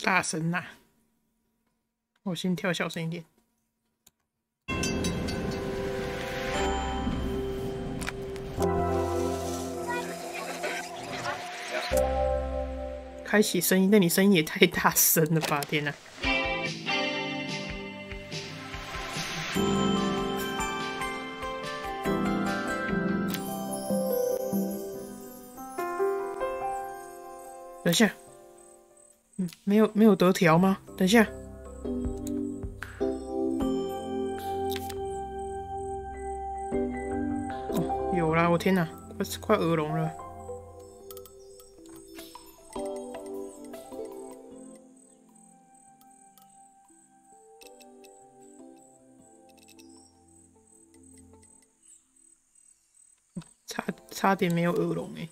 大声呐、我心跳小声一点。开启声音，但你声音也太大声了吧！天哪！等一下，没有得调吗？等一下。哦，有啦！我天哪，快耳聋了。差点没有耳聋欸。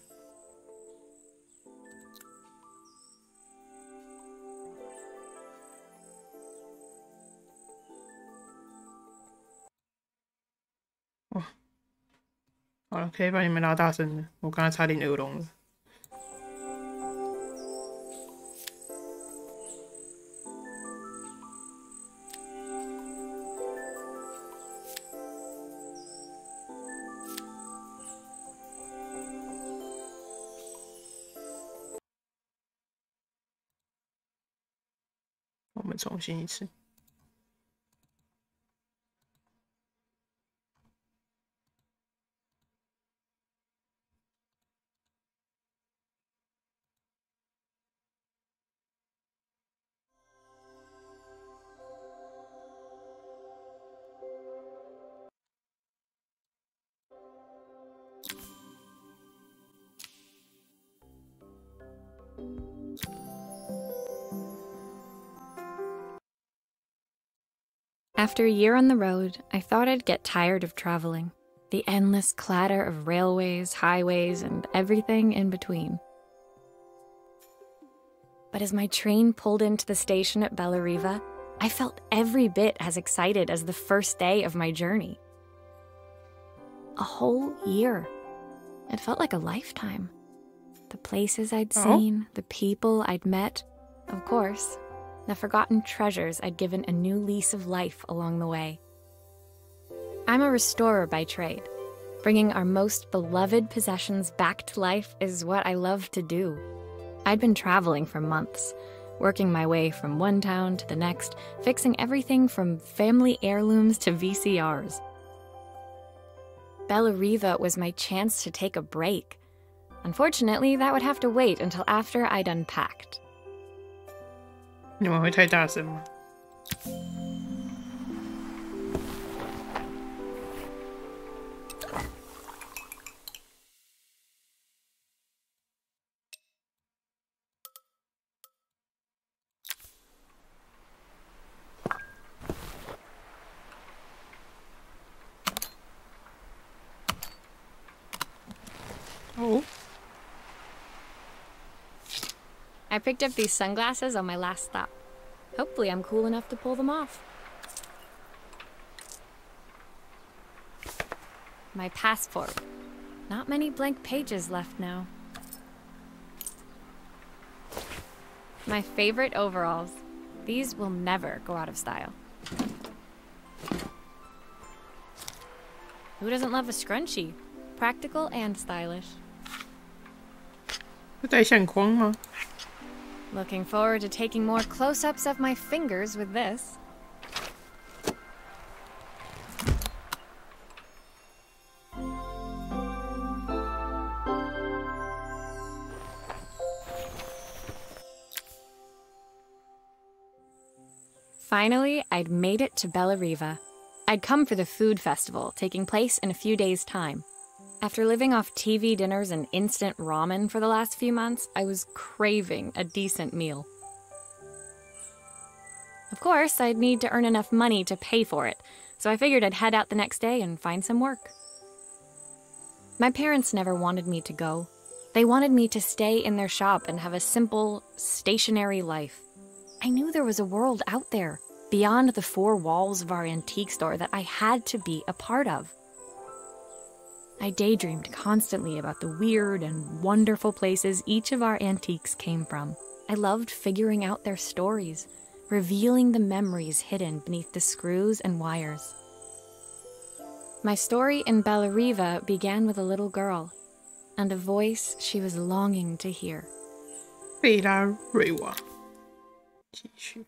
哦，好了，可以把你们拉大声了。我刚才差点耳聋了。我们重新一次。After a year on the road, I thought I'd get tired of traveling. The endless clatter of railways, highways, and everything in between. But as my train pulled into the station at Bellariva, I felt every bit as excited as the first day of my journey. A whole year. It felt like a lifetime. The places I'd seen, the people I'd met, of course, the forgotten treasures I'd given a new lease of life along the way. I'm a restorer by trade. Bringing our most beloved possessions back to life is what I love to do. I'd been traveling for months, working my way from one town to the next, fixing everything from family heirlooms to VCRs. Bellariva was my chance to take a break. Unfortunately, that would have to wait until after I'd unpacked. 你们会太大声吗？哦。I picked up these sunglasses on my last stop. Hopefully I'm cool enough to pull them off. My passport. Not many blank pages left now. My favorite overalls. These will never go out of style. Who doesn't love a scrunchie? Practical and stylish. 会带相框吗？ Looking forward to taking more close-ups of my fingers with this. Finally, I'd made it to Bellariva. I'd come for the food festival, taking place in a few days' time. After living off TV dinners and instant ramen for the last few months, I was craving a decent meal. Of course, I'd need to earn enough money to pay for it, so I figured I'd head out the next day and find some work. My parents never wanted me to go. They wanted me to stay in their shop and have a simple, stationary life. I knew there was a world out there, beyond the four walls of our antique store, that I had to be a part of. I daydreamed constantly about the weird and wonderful places each of our antiques came from, I loved figuring out their stories, revealing the memories hidden beneath the screws and wires. My story in Bellariva began with a little girl, and a voice she was longing to hear. 贝拉瑞瓦，继续。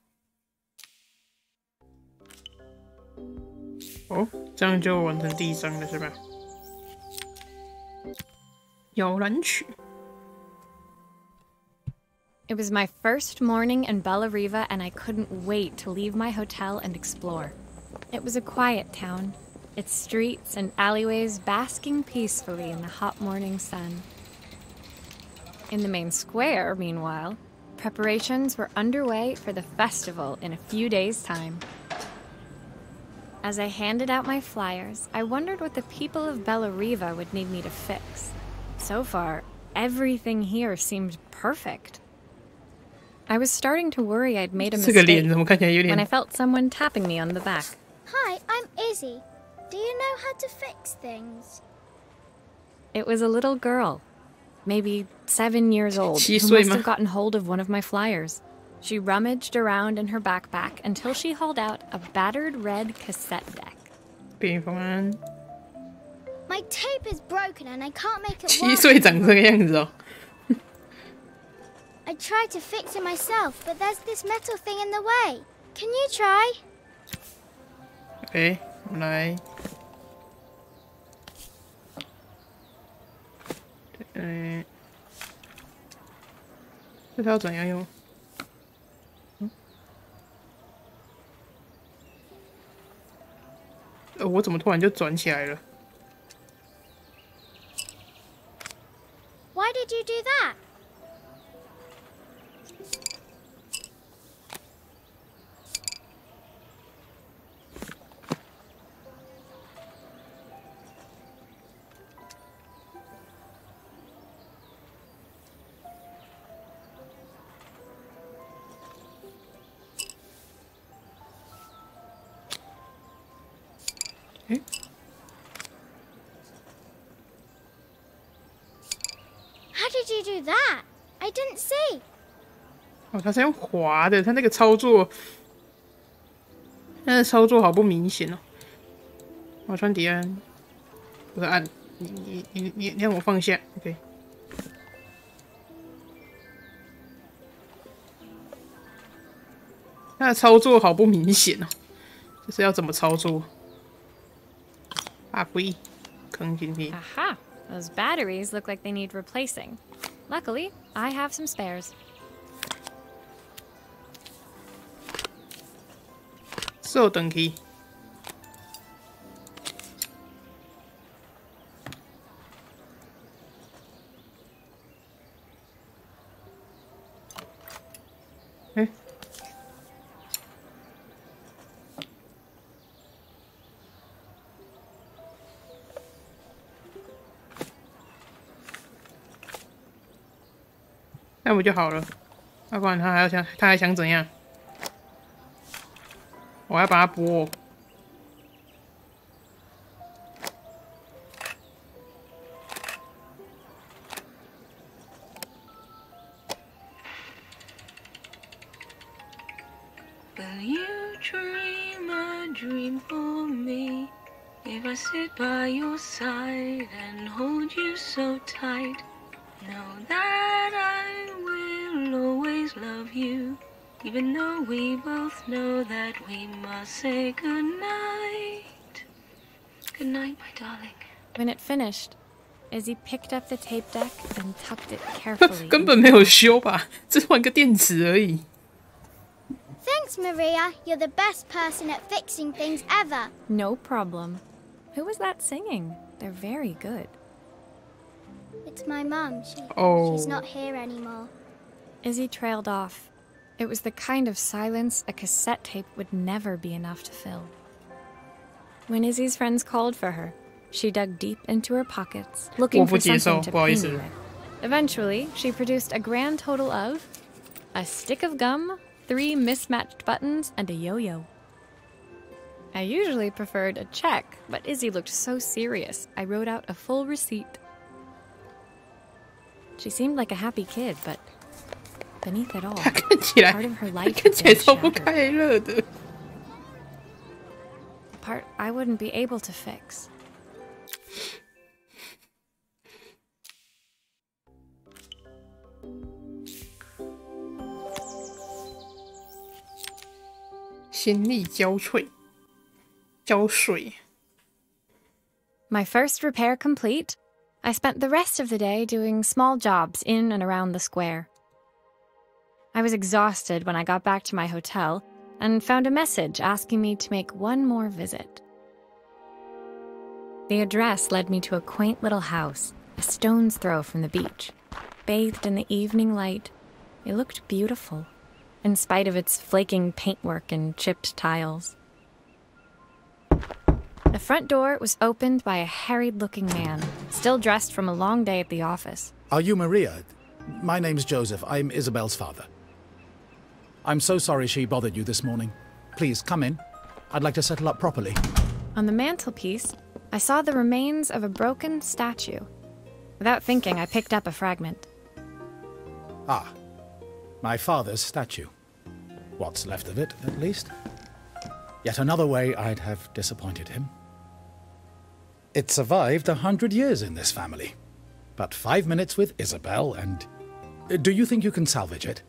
哦，这样就完成第一章了，是吧？摇篮曲。It was my first morning in Bellariva, and I couldn't wait to leave my hotel and explore. It was a quiet town, its streets and alleyways basking peacefully in the hot morning sun. In the main square, meanwhile, preparations were underway for the festival in a few days' time. As I handed out my flyers, I wondered what the people of Bellariva would need me to fix. So far, everything here seemed perfect. I was starting to worry I'd made a mistake when I felt someone tapping me on the back. Hi, I'm Izzy. Do you know how to fix things? It was a little girl, maybe 7 years old, who must have gotten hold of one of my flyers. She rummaged around in her backpack until she hauled out a battered red cassette deck. My tape is broken and I can't make it 7岁长这个样子哦。I tried to fix it myself, but there's this metal thing in the way. Can you try? Okay, 我们来。这条怎样用？我怎么突然就转起来了？ Why did you do that? How did you do that? I didn't see. 哦，他是用滑的，他那个操作，他的操作好不明显哦。我穿迪安，不是按你让我放下 ，OK。他的操作好不明显哦，这是要怎么操作？啊，龟，坑进去。Aha! Those batteries look like they need replacing. Luckily, I have some spares. 手登去。哎。那不就好了？要不然他还想怎样？我要把它剥。Will you dream a dream for me? If I sit by your side and hold you so tight, know that I will always love you, even though we both know that we must say goodnight. Good night, my darling. When it finished, Izzy picked up the tape deck and tucked it carefully. 根本没有修吧，只换个电池而已。Thanks, Maria. You're the best person at fixing things ever. No problem. Who was that singing? They're very good. It's my mum. She's not here anymore. Izzy trailed off. It was the kind of silence a cassette tape would never be enough to fill. When Izzy's friends called for her, she dug deep into her pockets, looking for something to pay me with. Eventually, she produced a grand total of a stick of gum, 3 mismatched buttons, and a yo-yo. I usually preferred a check, but Izzy looked so serious, I wrote out a full receipt. She seemed like a happy kid, but beneath it all, 他看起来 part of her life 看 had 起来 been 超不 shattered. 快乐的。 Part I wouldn't be able to fix. 心力交瘁，交税。 My first repair complete, I spent the rest of the day doing small jobs in and around the square. I was exhausted when I got back to my hotel and found a message asking me to make one more visit. The address led me to a quaint little house, a stone's throw from the beach. Bathed in the evening light, it looked beautiful, in spite of its flaking paintwork and chipped tiles. The front door was opened by a harried-looking man, still dressed from a long day at the office. Are you Maria? My name's Joseph. I'm Isabel's father. I'm so sorry she bothered you this morning. Please, come in. I'd like to settle up properly. On the mantelpiece, I saw the remains of a broken statue. Without thinking, I picked up a fragment. Ah, my father's statue. What's left of it, at least. Yet another way I'd have disappointed him. It survived 100 years in this family. But 5 minutes with Isabel and... Do you think you can salvage it?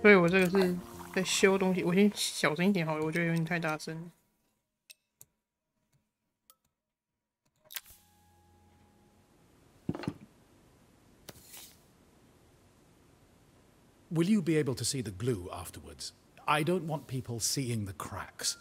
所以我这个是在修东西，我先小声一点好了，我觉得有点太大声了。 Will you be able to see the glue afterwards? I don't want people seeing the cracks.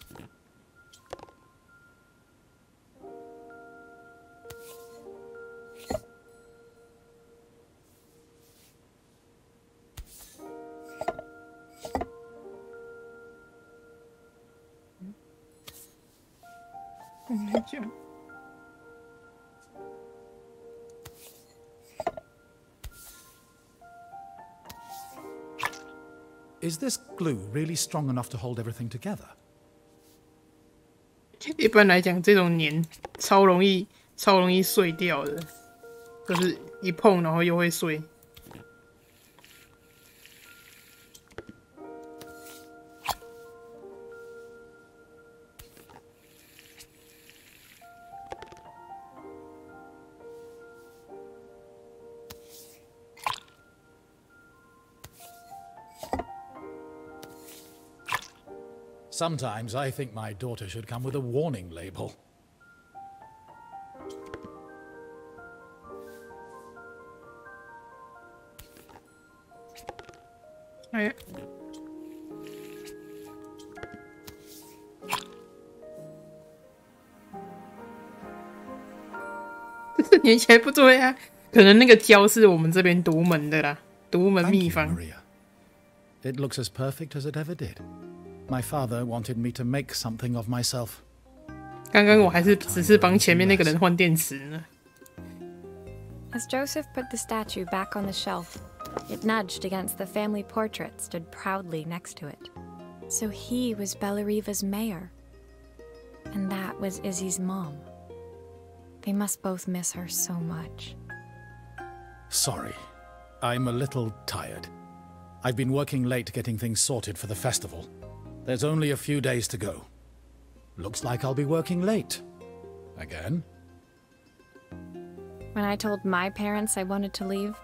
Is this glue really strong enough to hold everything together? 一般来讲，这种粘超容易碎掉的，就是一碰然后又会碎。Sometimes I think my daughter should come with a warning label. Eh. 这粘起来不对啊，可能那个胶是我们这边独门的啦，独门 Thank 秘 you, 方。 Maria. It looks as perfect as it ever did. My father wanted me to make something of myself. 刚刚我还是只是帮前面那个人换电池呢。 As Joseph put the statue back on the shelf, it nudged against the family portrait stood proudly next to it. So he was Bellariva's mayor. And that was Izzy's mom. They must both miss her so much. Sorry. I'm a little tired. I've been working late getting things sorted for the festival. There's only a few days to go. Looks like I'll be working late. Again. When I told my parents I wanted to leave,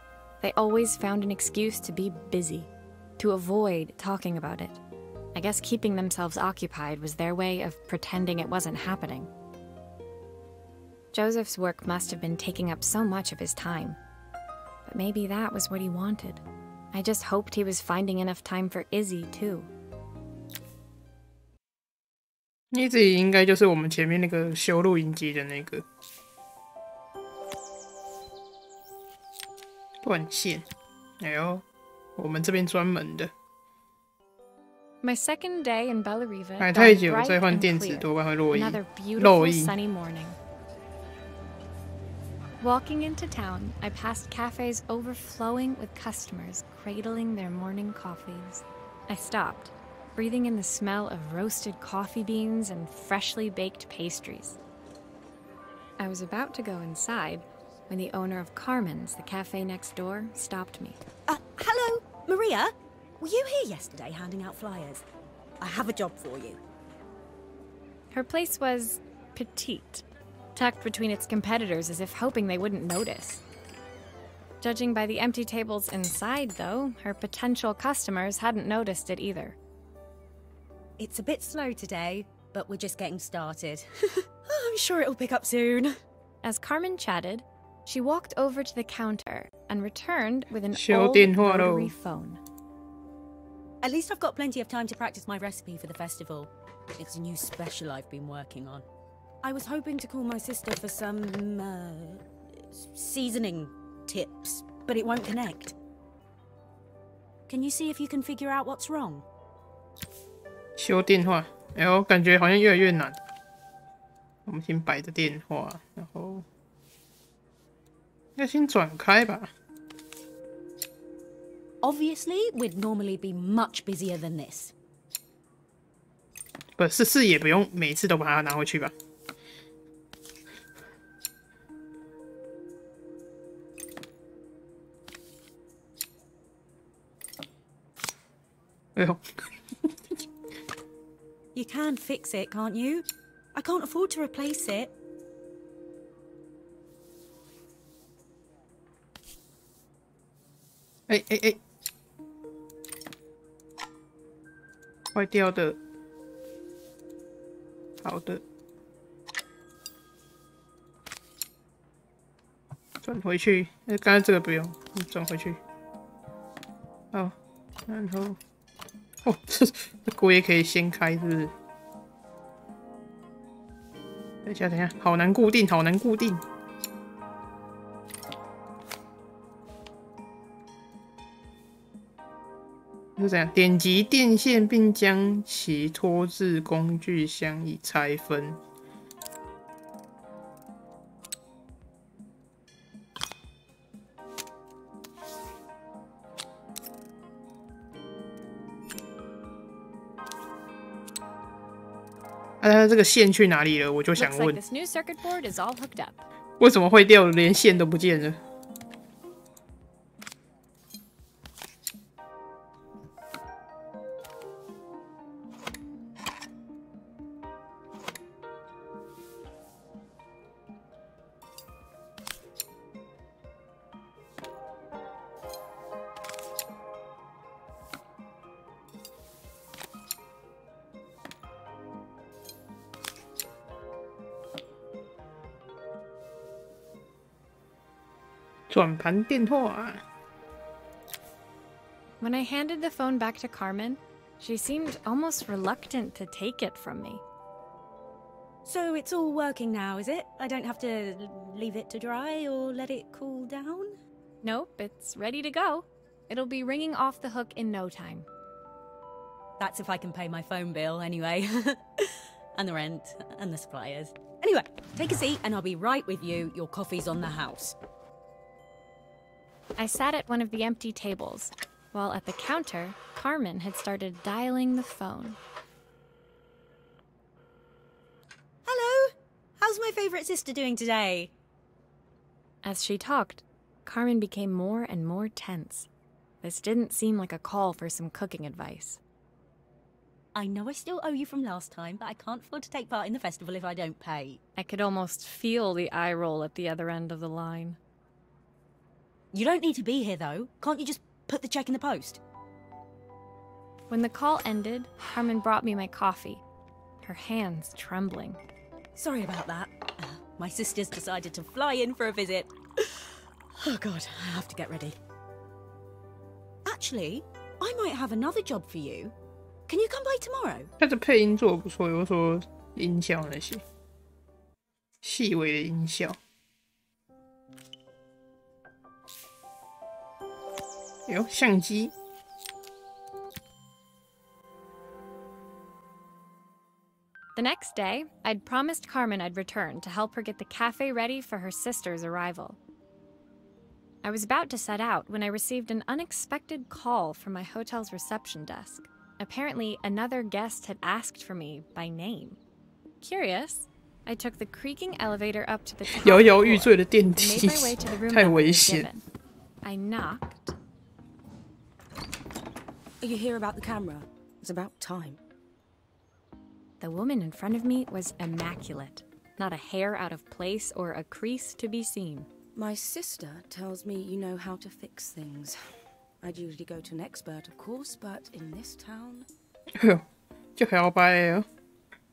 they always found an excuse to be busy, to avoid talking about it. I guess keeping themselves occupied was their way of pretending it wasn't happening. Joseph's work must have been taking up so much of his time. But maybe that was what he wanted. I just hoped he was finding enough time for Izzy, too. 你这里应该就是我们前面那个修录音机的那个断线。哎呦，我们这边专门的。 My second day in Bellariva 摆太 dawned 久 bright 再换 and 电池 clear. 多半会落印。 Another 漏 beautiful 印。 sunny morning. Walking into town, I passed cafes overflowing with customers cradling their morning coffees. I stopped, breathing in the smell of roasted coffee beans and freshly baked pastries. I was about to go inside when the owner of Carmen's, the cafe next door, stopped me. Hello. Maria, were you here yesterday handing out flyers? I have a job for you. Her place was petite, tucked between its competitors as if hoping they wouldn't notice. Judging by the empty tables inside, though, her potential customers hadn't noticed it either. It's a bit slow today, but we're just getting started. I'm sure it'll pick up soon. As Carmen chatted, she walked over to the counter and returned with an 修 old 电话咯。 rotary phone. At least I've got plenty of time to practice my recipe for the festival. It's a new special I've been working on. I was hoping to call my sister for some, seasoning tips, but it won't connect. Can you see if you can figure out what's wrong? 修电话，哎呦，感觉好像越来越难。我们先摆着电话，然后要先转开吧。 Obviously, we'd normally be much busier than this. 不是也不用每次都把它拿回去吧？哎呦， You can fix it, can't you? I can't afford to replace it. 哎，坏掉的，好的，转回去。刚才这个不用，你转回去。好，然后，哦，这锅也可以掀开，是不是？等一下，好难固定，好难固定。 是这样，点击电线并将其拖至工具箱以拆分。这个线去哪里了？我就想问， This new circuit board is all hooked up. 为什么会掉，连线都不见了？ 转盘电话。 When I handed the phone back to Carmen, she seemed almost reluctant to take it from me. So it's all working now, is it? I don't have to leave it to dry or let it cool down? Nope, it's ready to go. It'll be ringing off the hook in no time. That's if I can pay my phone bill anyway. And the rent, and the suppliers. Anyway, take a seat and I'll be right with you. Your coffee's on the house. I sat at one of the empty tables, while at the counter, Carmen had started dialing the phone. Hello! How's my favourite sister doing today? As she talked, Carmen became more and more tense. This didn't seem like a call for some cooking advice. I know I still owe you from last time, but I can't afford to take part in the festival if I don't pay. I could almost feel the eye roll at the other end of the line. You don't need to be here, though. Can't you just put the check in the post? When the call ended, Carmen brought me my coffee, her hands trembling. Sorry about that. My sister's decided to fly in for a visit. Oh, God, I have to get ready. Actually, I might have another job for you. Can you come by tomorrow? 它的配音做得不错，有说音效那些细微的音效。有相机。 The next day, I'd promised Carmen I'd return to help her get the cafe ready for her sister's arrival. I was about to set out when I received an unexpected call from my hotel's reception desk. Apparently, another guest had asked for me by name. Curious, I took the creaking elevator up to the top 摇摇欲 floor 坠的电 and 梯 made my way to the room 太 number 危 given. 险。 I knocked. Are you here about the camera? It's about time. The woman in front of me was immaculate. Not a hair out of place or a crease to be seen. My sister tells me you know how to fix things. I'd usually go to an expert, of course, but in this town...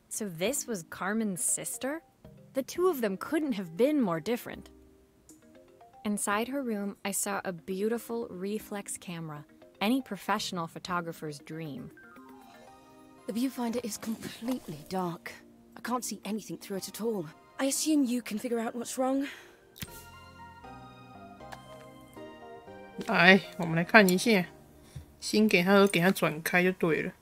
So this was Carmen's sister? The two of them couldn't have been more different. Inside her room, I saw a beautiful reflex camera. Any professional photographer's dream. The viewfinder is completely dark. I can't see anything through it at all. I assume you can figure out what's wrong. 来，我们来看一下，先给他转开就对了。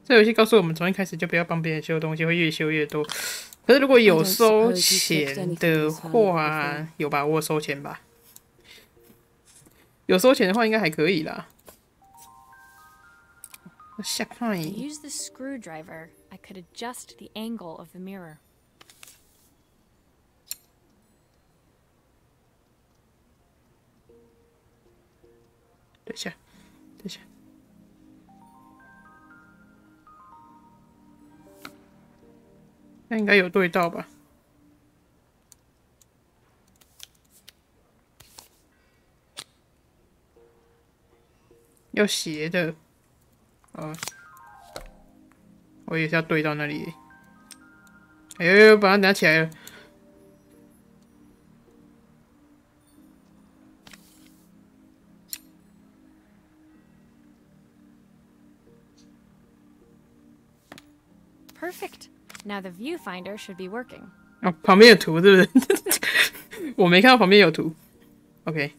这游戏告诉我们，从一开始就不要帮别人修东西，会越修越多。可是如果有收钱的话，有把握收钱吧？有收钱的话，应该还可以啦。下看。I used the screwdriver. I could adjust the angle of the mirror. 等一下，等一下。那应该有对到吧？要斜的，我也是要对到那里。哎呦，把它拿起来了。Perfect. Now the viewfinder should be working. 哦，旁边有图是不是？我没看到旁边有图。OK，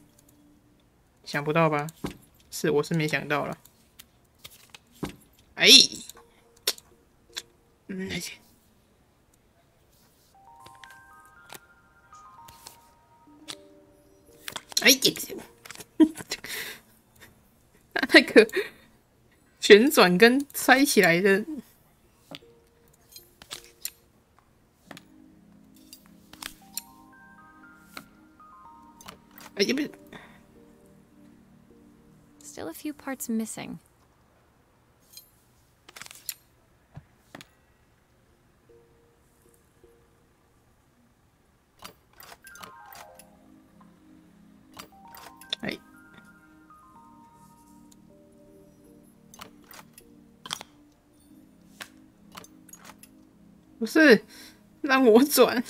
想不到吧？是，我是没想到了。哎，哎呀，那个旋转跟塞起来的。Still a few parts missing. Hey. 不是，让我转，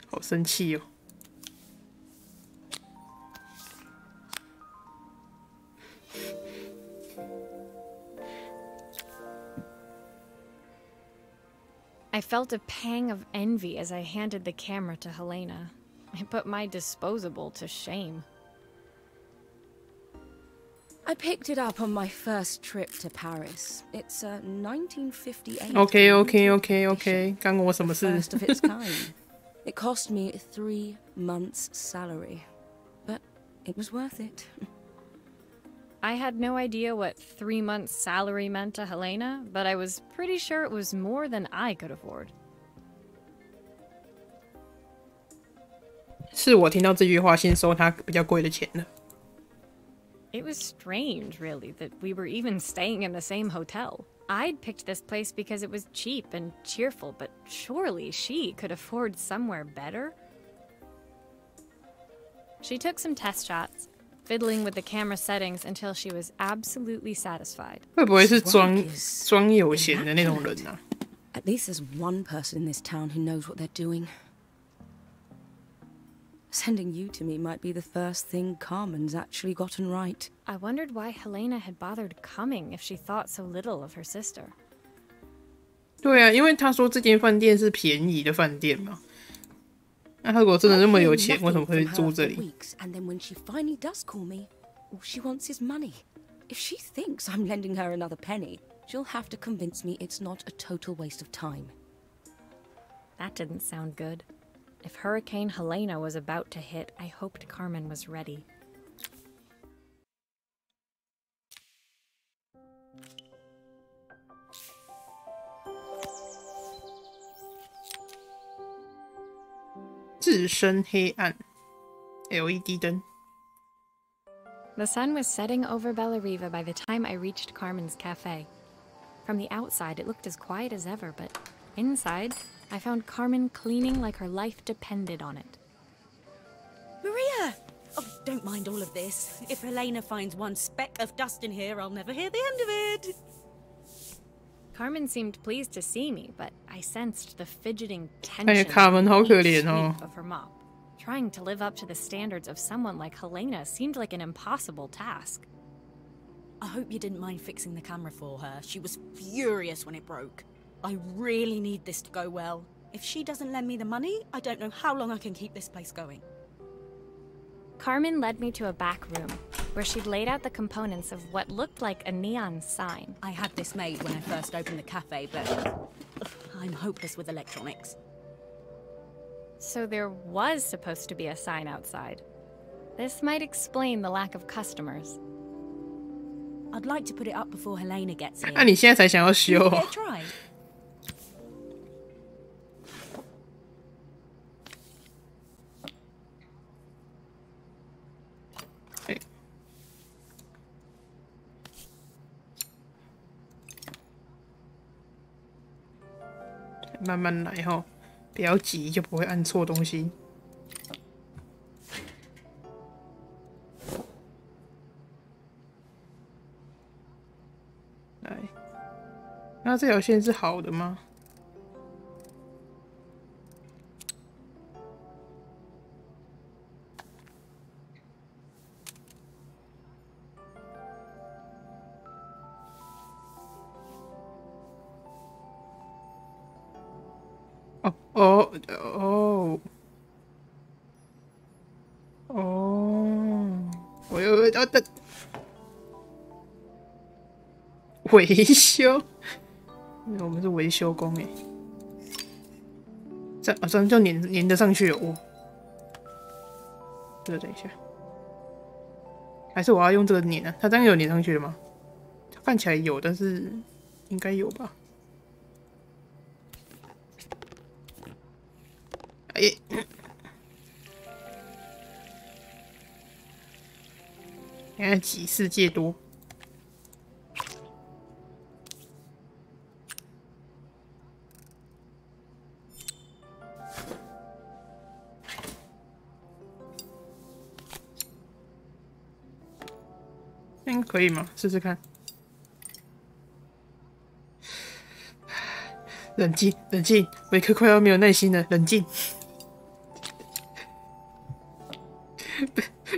好生气哦。I felt a pang of envy as I handed the camera to Helena. It put my disposable to shame. I picked it up on my first trip to Paris. It's a 1958. OK， 干我什么事？ First of its kind. It cost me 3 months' salary, but it was worth it. I had no idea what 3 months' salary meant to Helena, but I was pretty sure it was more than I could afford. 是我听到这句话，先收他比较贵的钱了。It was strange, really, that we were even staying in the same hotel. I'd picked this place because it was cheap and cheerful, but surely she could afford somewhere better? She took some test shots, fiddling with the camera settings until she was absolutely satisfied. 会不会是装有钱的那种人啊？ At least there's one person in this town who knows what they're doing. Sending you to me might be the first thing Carmen's actually gotten right. I wondered why Helena had bothered coming if she thought so little of her sister. 对啊，因为他说这间饭店是便宜的饭店嘛。那他如果真的那么有钱，为什么会住这里？ And then when she finally does call me, all she wants is money. If she thinks I'm lending her another penny, She'll have to convince me it's not a total waste of time. That didn't sound good. If Hurricane Helena was about to hit, I hoped Carmen was ready. 置身黑暗 LED 灯。 The sun was setting over Bellariva by the time I reached Carmen's cafe. From the outside, it looked as quiet as ever, but inside, I found Carmen cleaning like her life depended on it. Maria! Oh, don't mind all of this. If Helena finds one speck of dust in here, I'll never hear the end of it. Carmen seemed pleased to see me, but I sensed the fidgeting 哎呀 tension 卡门好可怜 each 哦 sweep of her mop. Trying to live up to the standards of someone like Helena seemed like an impossible task. I hope you didn't mind fixing the camera for her. She was furious when it broke. I really need this to go well. If she doesn't lend me the money, I don't know how long I can keep this place going. Carmen led me to a back room, where she'd laid out the components of what looked like a neon sign. I had this made when I first opened the cafe, but I'm hopeless with electronics. So there was supposed to be a sign outside. This might explain the lack of customers. I'd like to put it up before Helena gets here. 那你现在才想要修 Give it 哦 a try. 哎慢慢来吼，不要急，就不会按错东西。来，那这条线是好的吗？哦哦哦哦！我又等维修，我们是维修工哎，这样就粘得上去哦。这个等一下，还是我要用这个粘啊？它这样有粘上去了吗？看起来有，但是应该有吧？哎，现在几世界多。可以吗？试试看。冷静，冷静，维克快要没有耐心了，冷静。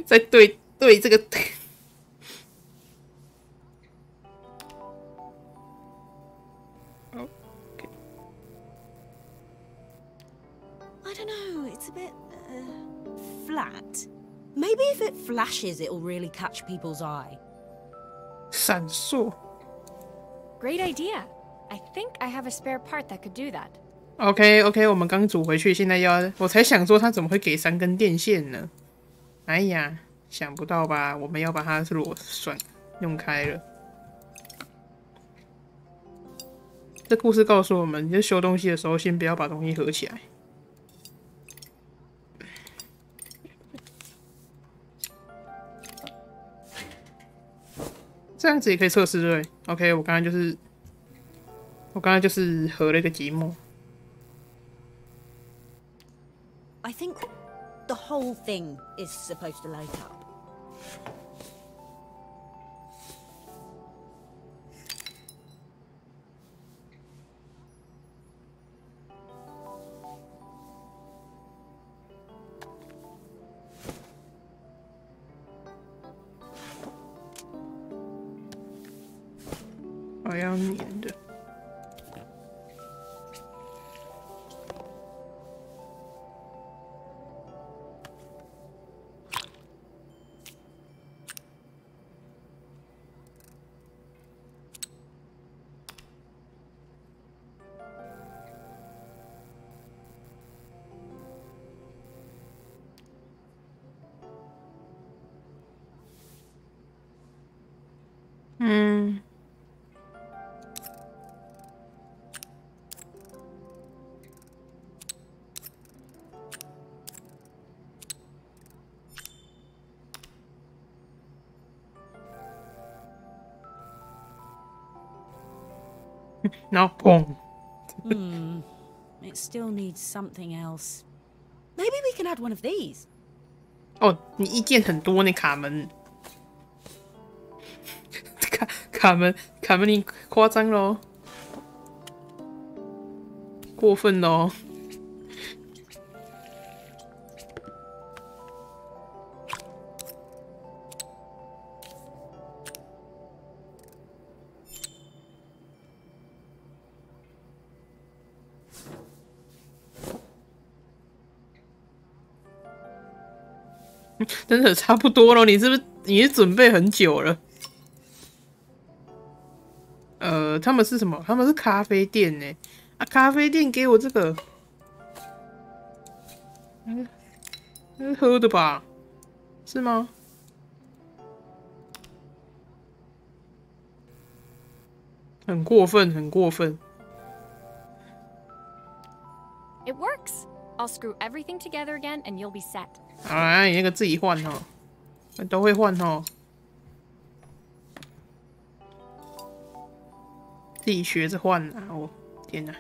再对这个。I don't know, it's a bit flat. Maybe if it flashes, it'll really catch people's eye. 闪烁。Great idea. I think I have a spare part that could do that. OK， 我们刚组回去，现在我才想说他怎么会给3根电线呢？哎呀，想不到吧？我们要把它用开了。这故事告诉我们，你在修东西的时候，先不要把东西合起来。这样子也可以测试对 ？OK， 我刚刚就是合了一个寂寞。I think the whole thing is supposed to light up. I 要粘的。然后砰。It still needs something else. Maybe we can add one of these. 哦，你意见很多呢，卡门。卡门，你夸张咯，过分咯。真的差不多了，你是准备很久了？他们是什么？他们是咖啡店呢。啊，咖啡店给我这个，喝的吧？是吗？很过分，很过分。It works. I'll screw everything together again, and you'll be set. 好啦，你那个自己换哦，都会换哦，自己学着换啊！哦，天哪，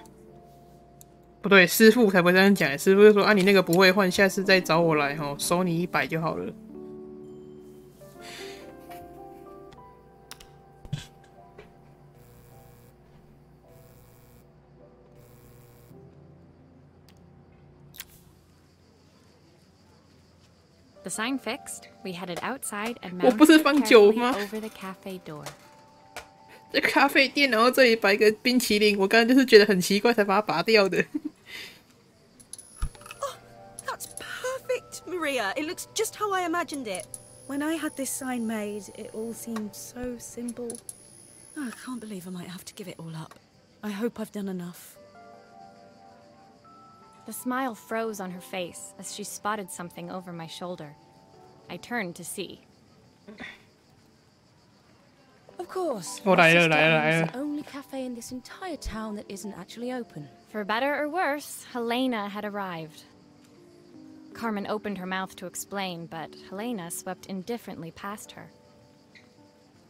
不对，师傅才不会这样讲，师傅就说啊，你那个不会换，下次再找我来哦，收你100就好了。The sign fixed, we headed outside and 我不是 mounted 放酒 carefully 吗？ over the cafe door. 这咖啡店，然后这里摆个冰淇淋，我刚刚就是觉得很奇怪，才把它拔掉的。Oh, that's perfect, Maria. It looks just how I imagined it. When I had this sign made, it all seemed so simple. Oh, I can't believe I might have to give it all up. I hope I've done enough. The smile froze on her face as she spotted something over my shoulder. I turned to see. Of course. 我来了， my sister 来了， owns 来了。 the only cafe in this entire town that isn't actually open. For better or worse, Helena had arrived. Carmen opened her mouth to explain, but Helena swept indifferently past her.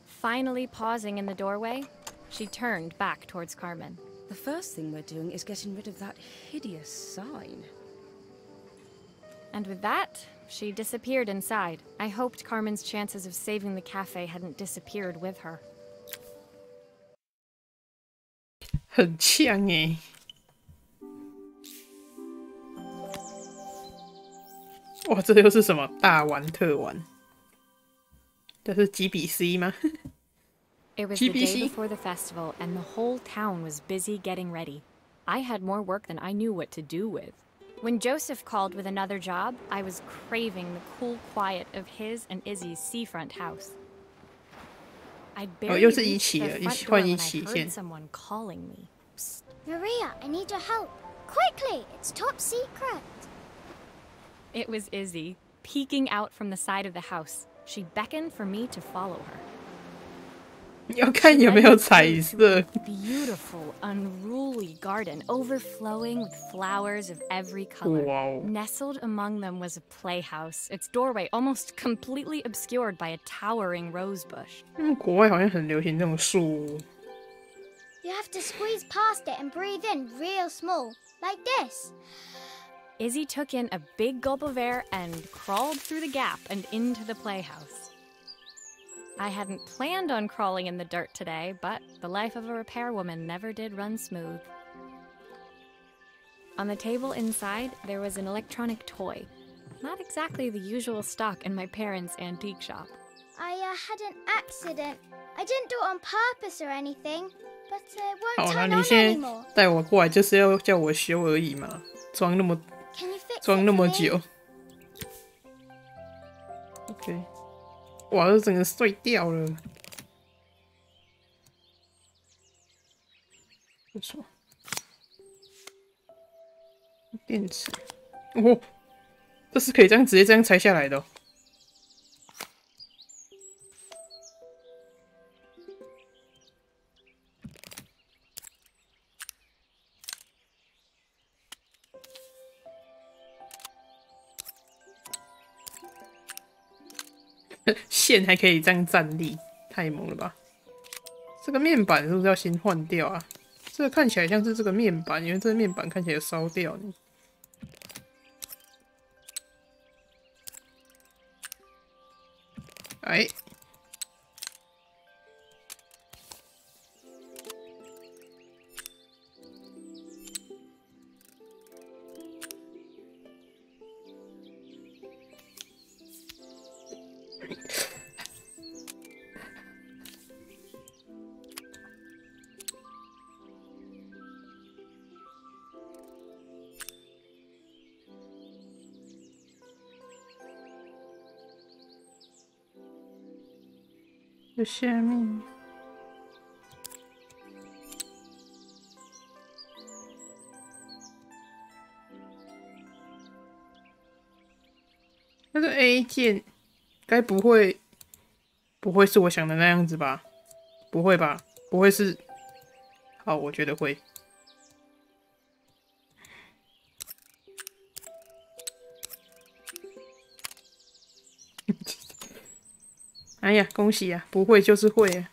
Finally pausing in the doorway, she turned back towards Carmen. The first thing we're doing is getting rid of that hideous sign. And with that, she disappeared inside. I hoped Carmen's chances of saving the cafe hadn't disappeared with her. 很呛欸。哇，这又是什么大玩特玩？这是几比 C 吗？ It was the day GBC? before the festival, and the whole town was busy getting ready. I had more work than I knew what to do with. When Joseph called with another job, I was craving the cool quiet of his and Izzy's seafront house. I'd barely 又是 reached 一起 the 了， front 换 door 一 when I 起 heard 线。 someone calling me. Psst. Maria, I need your help. Quickly, it's top secret. It was Izzy, peeking out from the side of the house. She beckoned for me to follow her. 要看有没有彩色。 Beautiful, unruly garden overflowing with flowers of every color. Wow. Nestled among them was a playhouse, its doorway almost completely obscured by a towering rose bush. 国外好像很流行这种树。 You have to squeeze past it and breathe in real small, like this. Izzy took in a big gulp of air and crawled through the gap and into the playhouse. I hadn't planned on crawling in the dirt today, but the life of a repairwoman never did run smooth. On the table inside, there was an electronic toy. Not exactly the usual stock in my parents' antique shop. I had an accident. I didn't do it on purpose or anything, but it 好 won't 啦， turn 你 on 现在 anymore. 带我过来就是要叫我修而已嘛，装那么 Can you fix 装 it 那 for 么 me? 久。OK， 哇，这整个碎掉了。不错，电池。哦，这是可以这样直接这样拆下来的哦。线还可以这样站立，太猛了吧！这个面板是不是要先换掉啊？这个看起来像是这个面板，因为这个面板看起来有烧掉呢。哎。这下面，那个 A 键，该不会是我想的那样子吧？不会吧？不会是？好，我觉得会。哎呀，恭喜啊！不会就是会啊。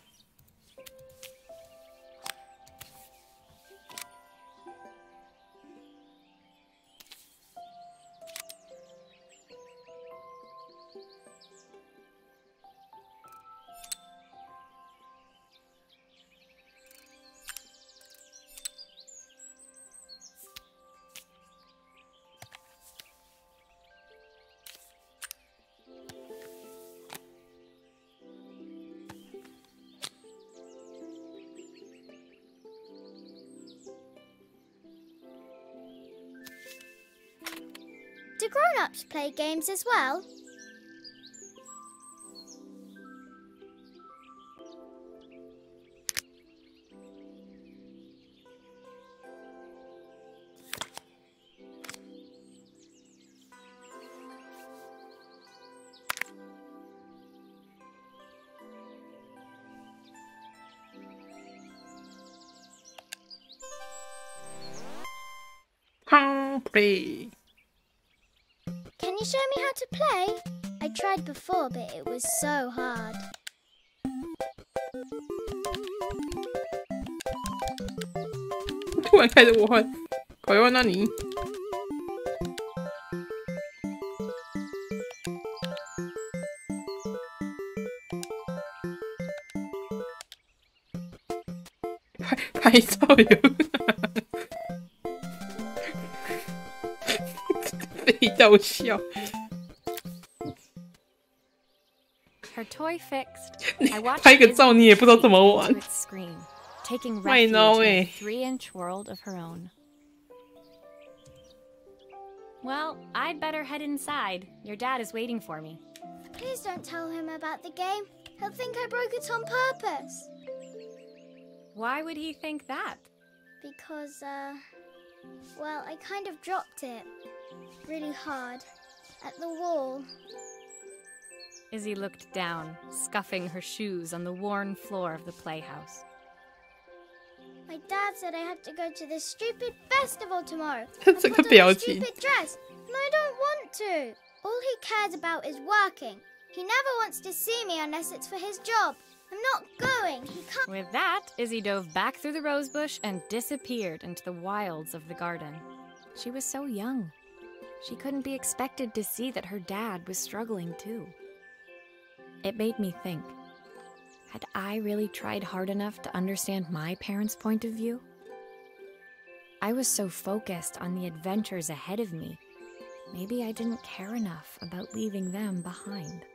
Do grown-ups play games as well? Play. Can you show me how to play? I tried before, but it was so hard. 突然开始我换，快问那你。拍照有。被逗笑。Her toy fixed. I watched 拍个照你也不知道怎么玩。 Taking refuge in a 3-inch world of her own. Well, I'd better head inside. Your dad is waiting for me. Please don't tell him about the game. He'll think I broke it on purpose. Why would he think that? Because, well, I kind of dropped it really hard at the wall. Izzy looked down, scuffing her shoes on the worn floor of the playhouse. My dad said I had to go to this stupid festival tomorrow. 这个表情。 Stupid dress, and I don't want to. All he cares about is working. He never wants to see me unless it's for his job. I'm not going. He can't. With that, Izzy dove back through the rosebush and disappeared into the wilds of the garden. She was so young. She couldn't be expected to see that her dad was struggling too. It made me think. Had I really tried hard enough to understand my parents' point of view? I was so focused on the adventures ahead of me. Maybe I didn't care enough about leaving them behind.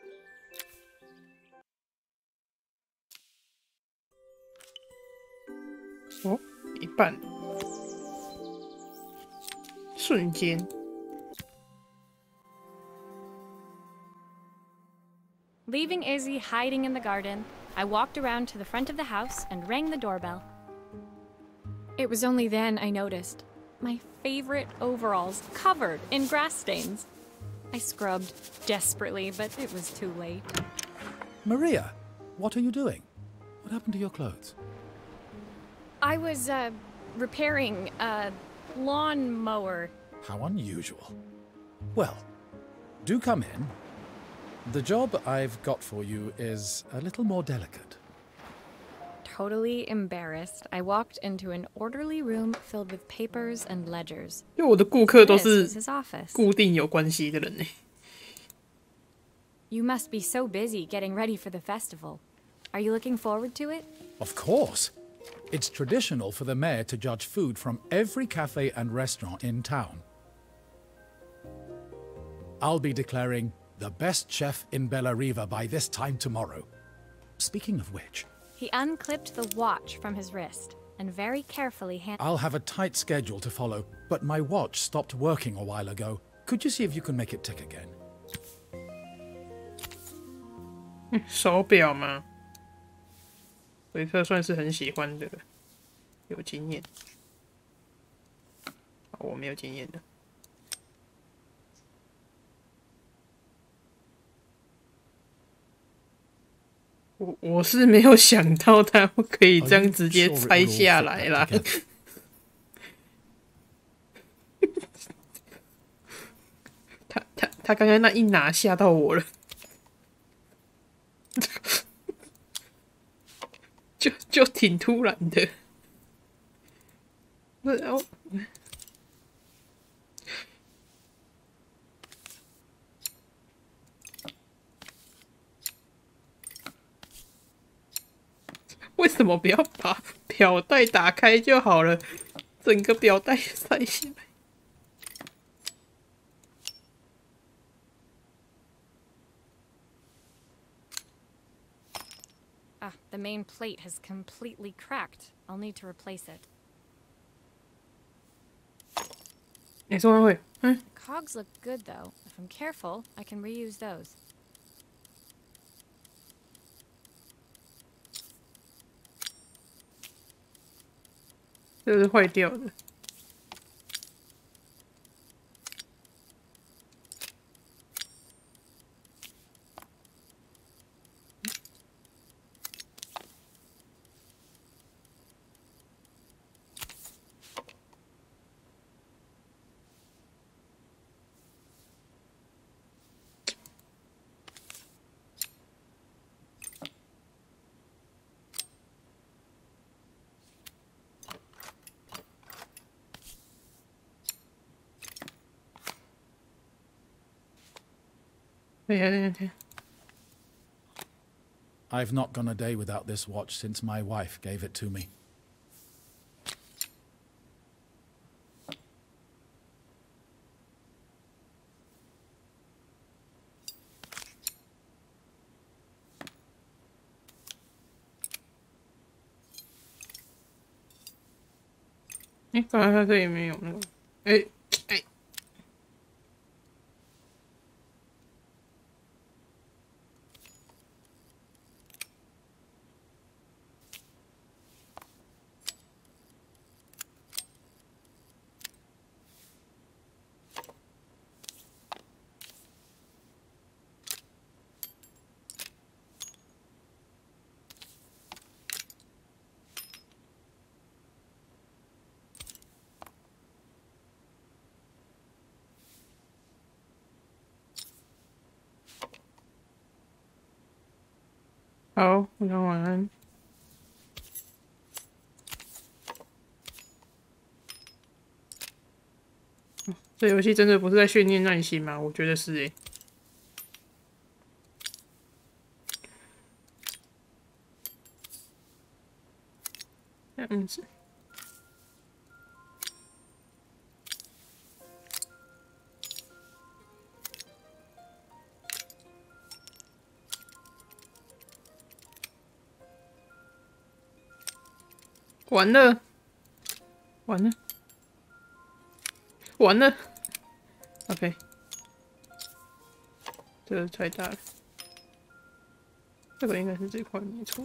Oh, 一半。瞬间。Leaving Izzy hiding in the garden, I walked around to the front of the house and rang the doorbell. It was only then I noticed my favorite overalls covered in grass stains. I scrubbed desperately, but it was too late. Maria, what are you doing? What happened to your clothes? I was, repairing a lawnmower. How unusual. Well, do come in. The job I've got for you is a little more delicate. totally embarrassed, I walked into an orderly room filled with papers and ledgers. 因为我的顾客都 This 是 was his office. 固定有关系的人呢。You must be so busy getting ready for the festival. Are you looking forward to it? Of course. It's traditional for the mayor to judge food from every cafe and restaurant in town. I'll be declaring the best chef in Bellariva by this time tomorrow. Speaking of which... He unclipped the watch from his wrist and very carefully I'll have a tight schedule to follow, but my watch stopped working a while ago. Could you see if you can make it tick again? 手表嘛，维克算是很喜欢的，有经验。我没有经验的。我是没有想到他可以这样直接拆下来啦。他刚刚那一拿吓到我了。就挺突然的，然后为什么不要把表带打开就好了？整个表带塞下来。Ah, the main plate has completely cracked. I'll need to replace it. 你说会？ Cogs look good though. If I'm careful, I can reuse those. 这是坏掉的。I've not gone a day without this watch since my wife gave it to me. Eh, 刚才他这里没有那个，哎。好，晚上晚安。这游戏真的不是在训练耐心吗？我觉得是诶。这样子。完了，完了，完了。OK， 这个太大了，这个应该是这块没错。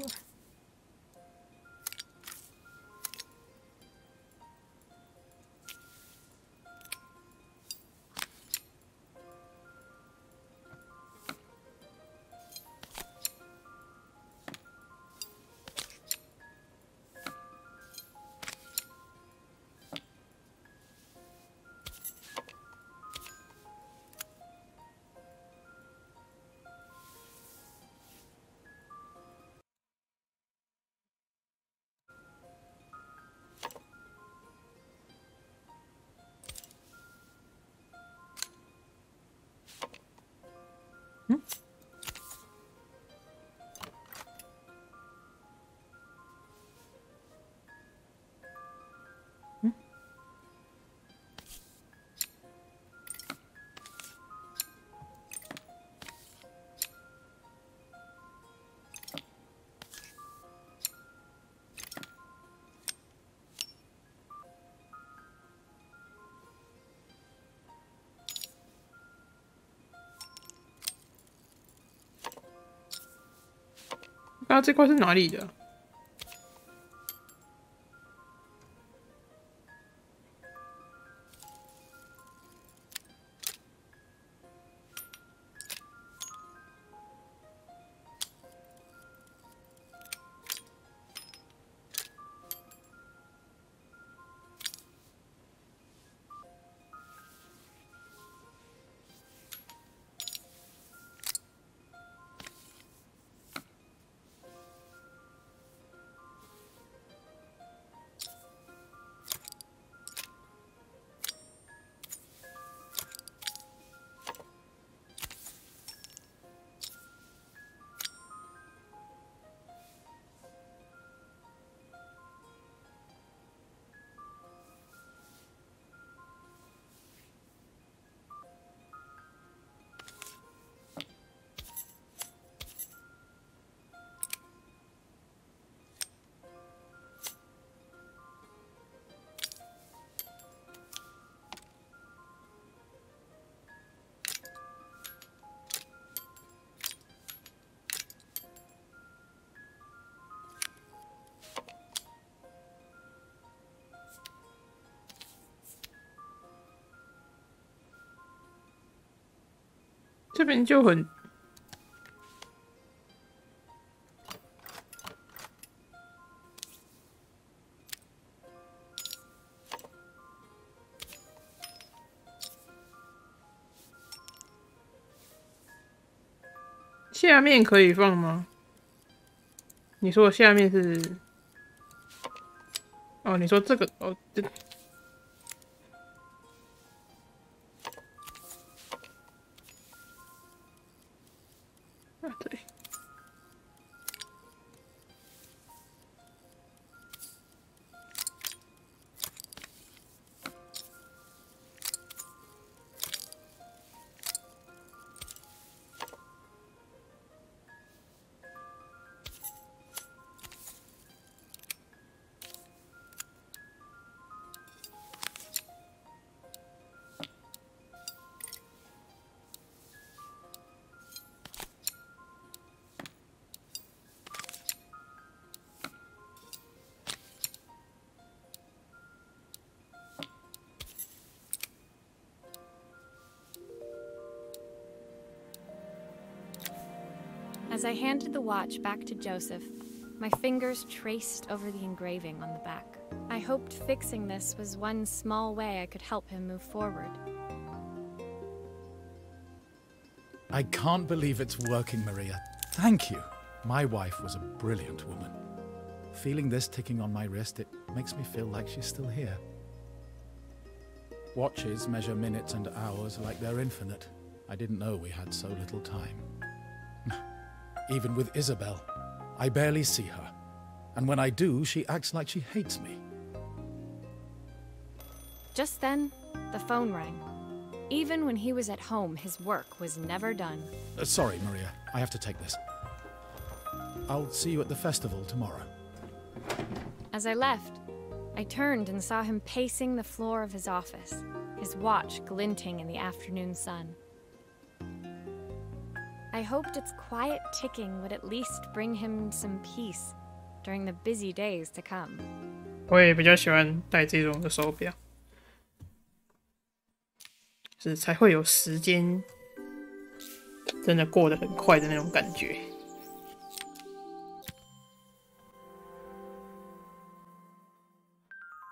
啊，这块是哪里的？这边就很下面可以放吗？你说下面是？哦，你说这个哦，这。对，As I handed the watch back to Joseph, my fingers traced over the engraving on the back. I hoped fixing this was one small way I could help him move forward. I can't believe it's working, Maria. Thank you. My wife was a brilliant woman. Feeling this ticking on my wrist, it makes me feel like she's still here. Watches measure minutes and hours like they're infinite. I didn't know we had so little time. Even with Isabel, I barely see her. And when I do, she acts like she hates me. Just then, the phone rang. Even when he was at home, his work was never done. Sorry, Maria. I have to take this. I'll see you at the festival tomorrow. As I left, I turned and saw him pacing the floor of his office, his watch glinting in the afternoon sun. I hoped its quiet ticking would at least bring him some peace during the busy days to come. 我也比较喜欢戴这种的手表，是才会有时间真的过得很快的那种感觉。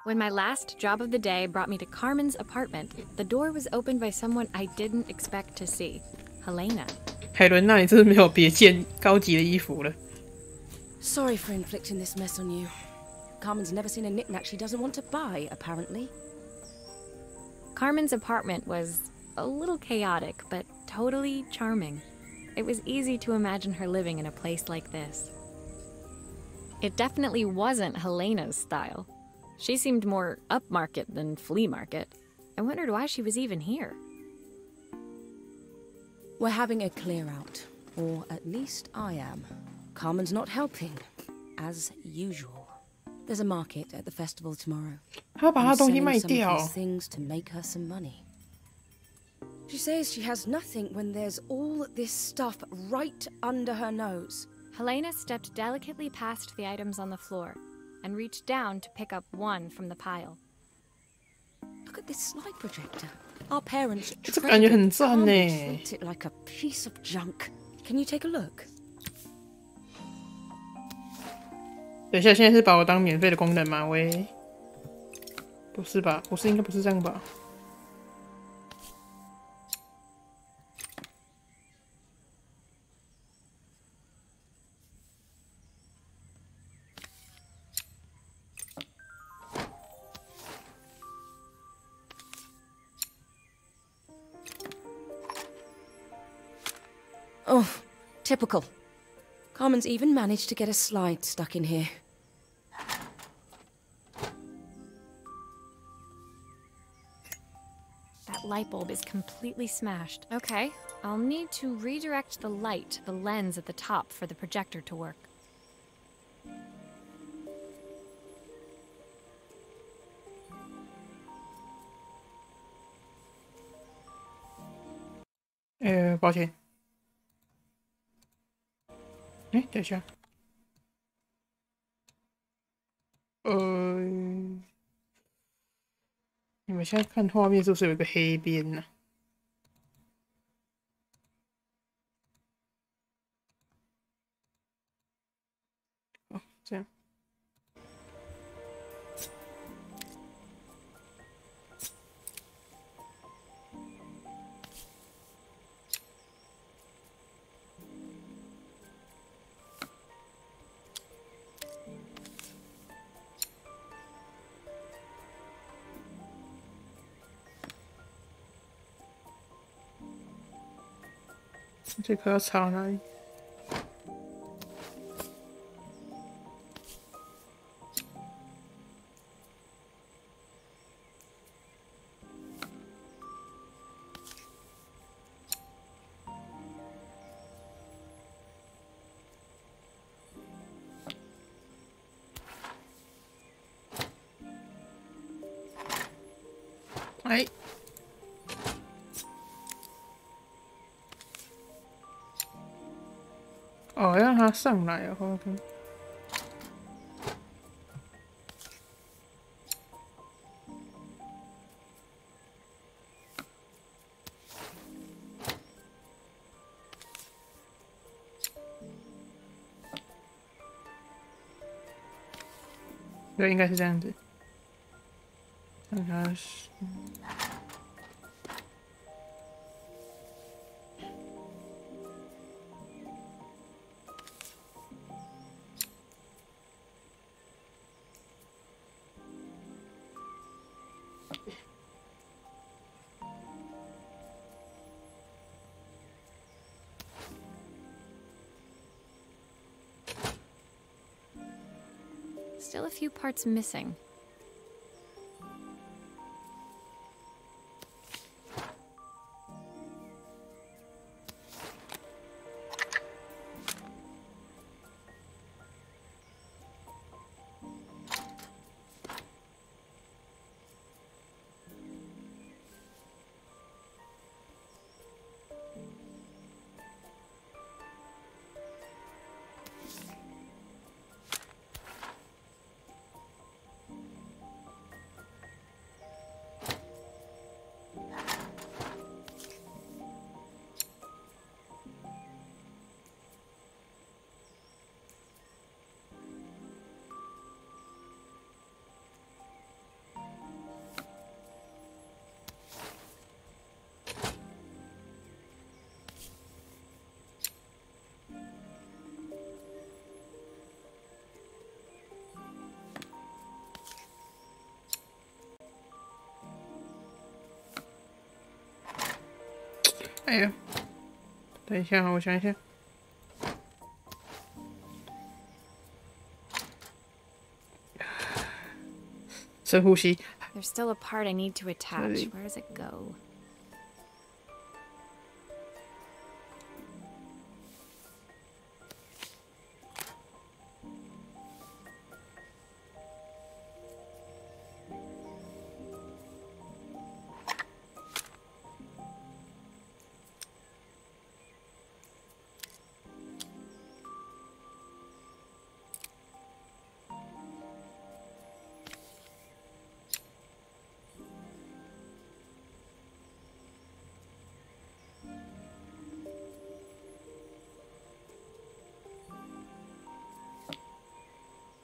When my last job of the day brought me to Carmen's apartment, the door was opened by someone I didn't expect to see, Helena. 海伦娜，你真是没有别件高级的衣服了。Sorry for inflicting this mess on you. Carmen's never seen a knick-knack she doesn't want to buy, apparently. Carmen's apartment was a little chaotic, but totally charming. It was easy to imagine her living in a place like this. It definitely wasn't Helena's style. She seemed more upmarket than flea market. I wondered why she was even here. We're having a clear out, or at least I am. Carmen's not helping, as usual. There's a market at the festival tomorrow. 她把她东西卖 Selling some 掉 of these things to make her some money. She says she has nothing when there's all this stuff right under her nose. Helena stepped delicately past the items on the floor and reached down to pick up one from the pile. Look at this slide projector. Our parents 这感觉很赞呢。 treat it like a piece of junk. Can you take a look? 等一下，现在是把我当免费的功能吗？喂，不是吧？不是，应该不是这样吧？Oh, typical. Carmen's even managed to get a slide stuck in here. That light bulb is completely smashed. Okay, I'll need to redirect the light to the lens at the top for the projector to work. 抱歉。等一下。你们现在看画面是不是有一个黑边呢？哦，这样。这颗要插哪里？哎。哦，让它上来哦 ，OK。对，应该是这样子。看它是。Still a few parts missing.哎呀，等一下，我想一下。深呼吸。There's still a part I need to attach. Where does it go?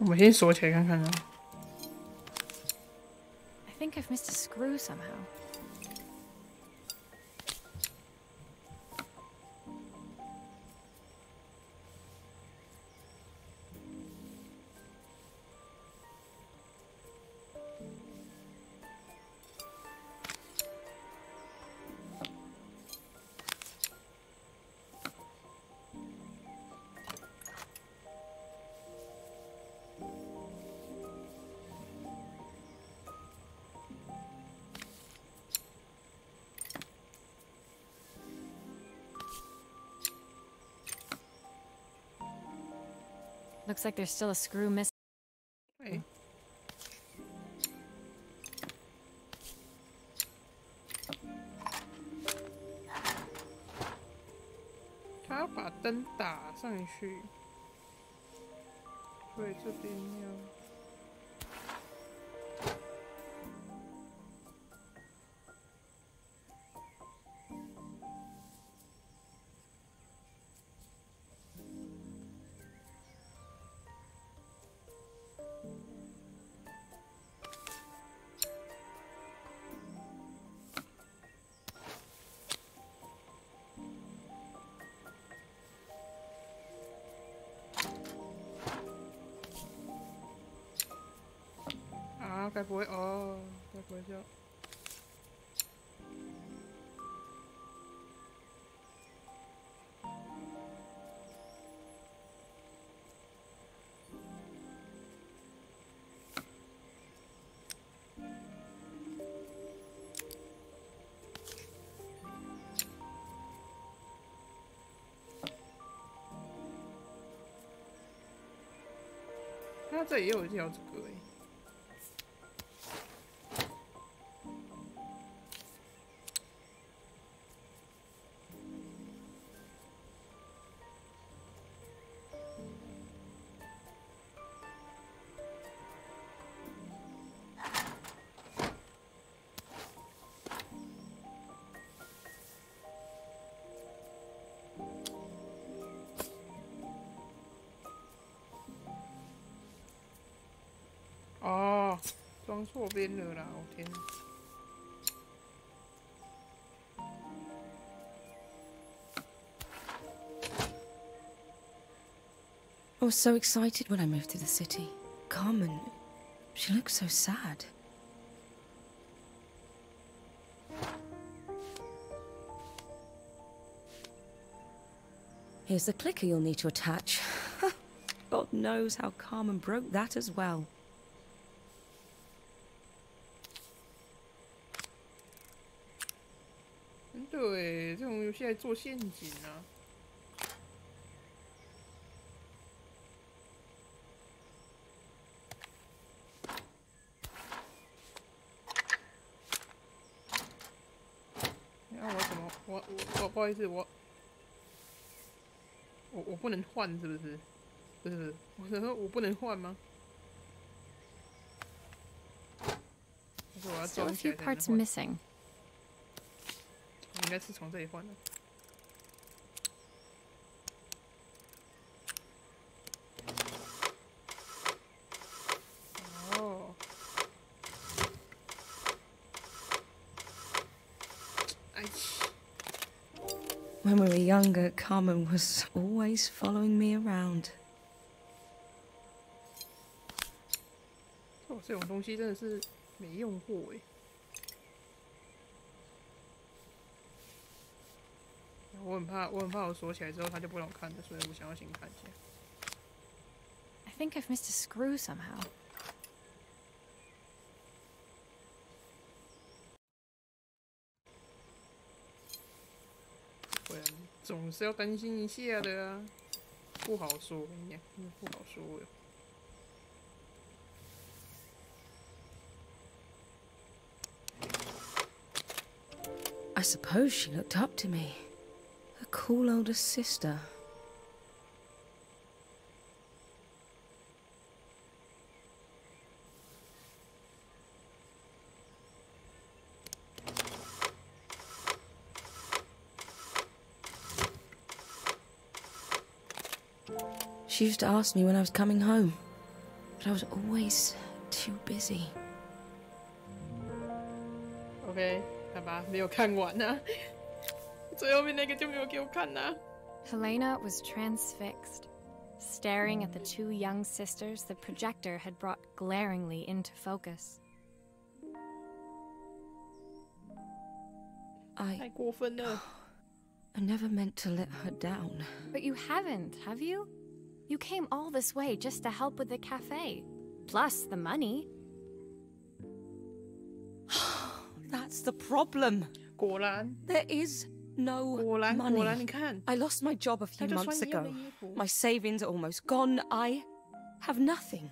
我们先锁起来看看啊。I think I've missed a screw somehow. Looks like there's still a screw missing. 哎，他要把灯打上去，所以这边要。该不会哦？该不会就……他这里也有一条这个哎。哦，装错边了啦！我天哪！ I was so excited when I moved to the city. Carmen, she looks so sad. Here's the clicker you'll need to attach. God knows how Carmen broke that as well. 对，这种游戏来做陷阱啊！那我怎么我不好意思，我不能换是不是？不是，我想说我不能换吗？但是我要 Still 装 a 起来 few 才能 parts 换。 missing. 应该是从这里换的。哦，哎。 When we were younger, Carmen was always following me around. 哦，这种东西真的是没用过哎。 我很怕我锁起来之后它就不让我看的，所以我想要先看一下。I think I've missed a screw somehow. 不然总是要担心一下的啊，不好说，我跟你讲，真的不好说哟。 I suppose she looked up to me. A cool older sister. She used to ask me when I was coming home. but I was always too busy. OK， 好吧，没有看完啊，最后面那个就没有给我看啊。Helena was transfixed, staring at the two young sisters the projector had brought glaringly into focus. 太过分了。I never meant to let her down. But you haven't, have you? You came all this way just to help with the cafe. Plus the money. That's the problem. 果然， There is no 果然， money. 果然，你看， I lost my job a few 他就穿 months 一样的 ago. 衣服。 My savings are almost gone. I have nothing.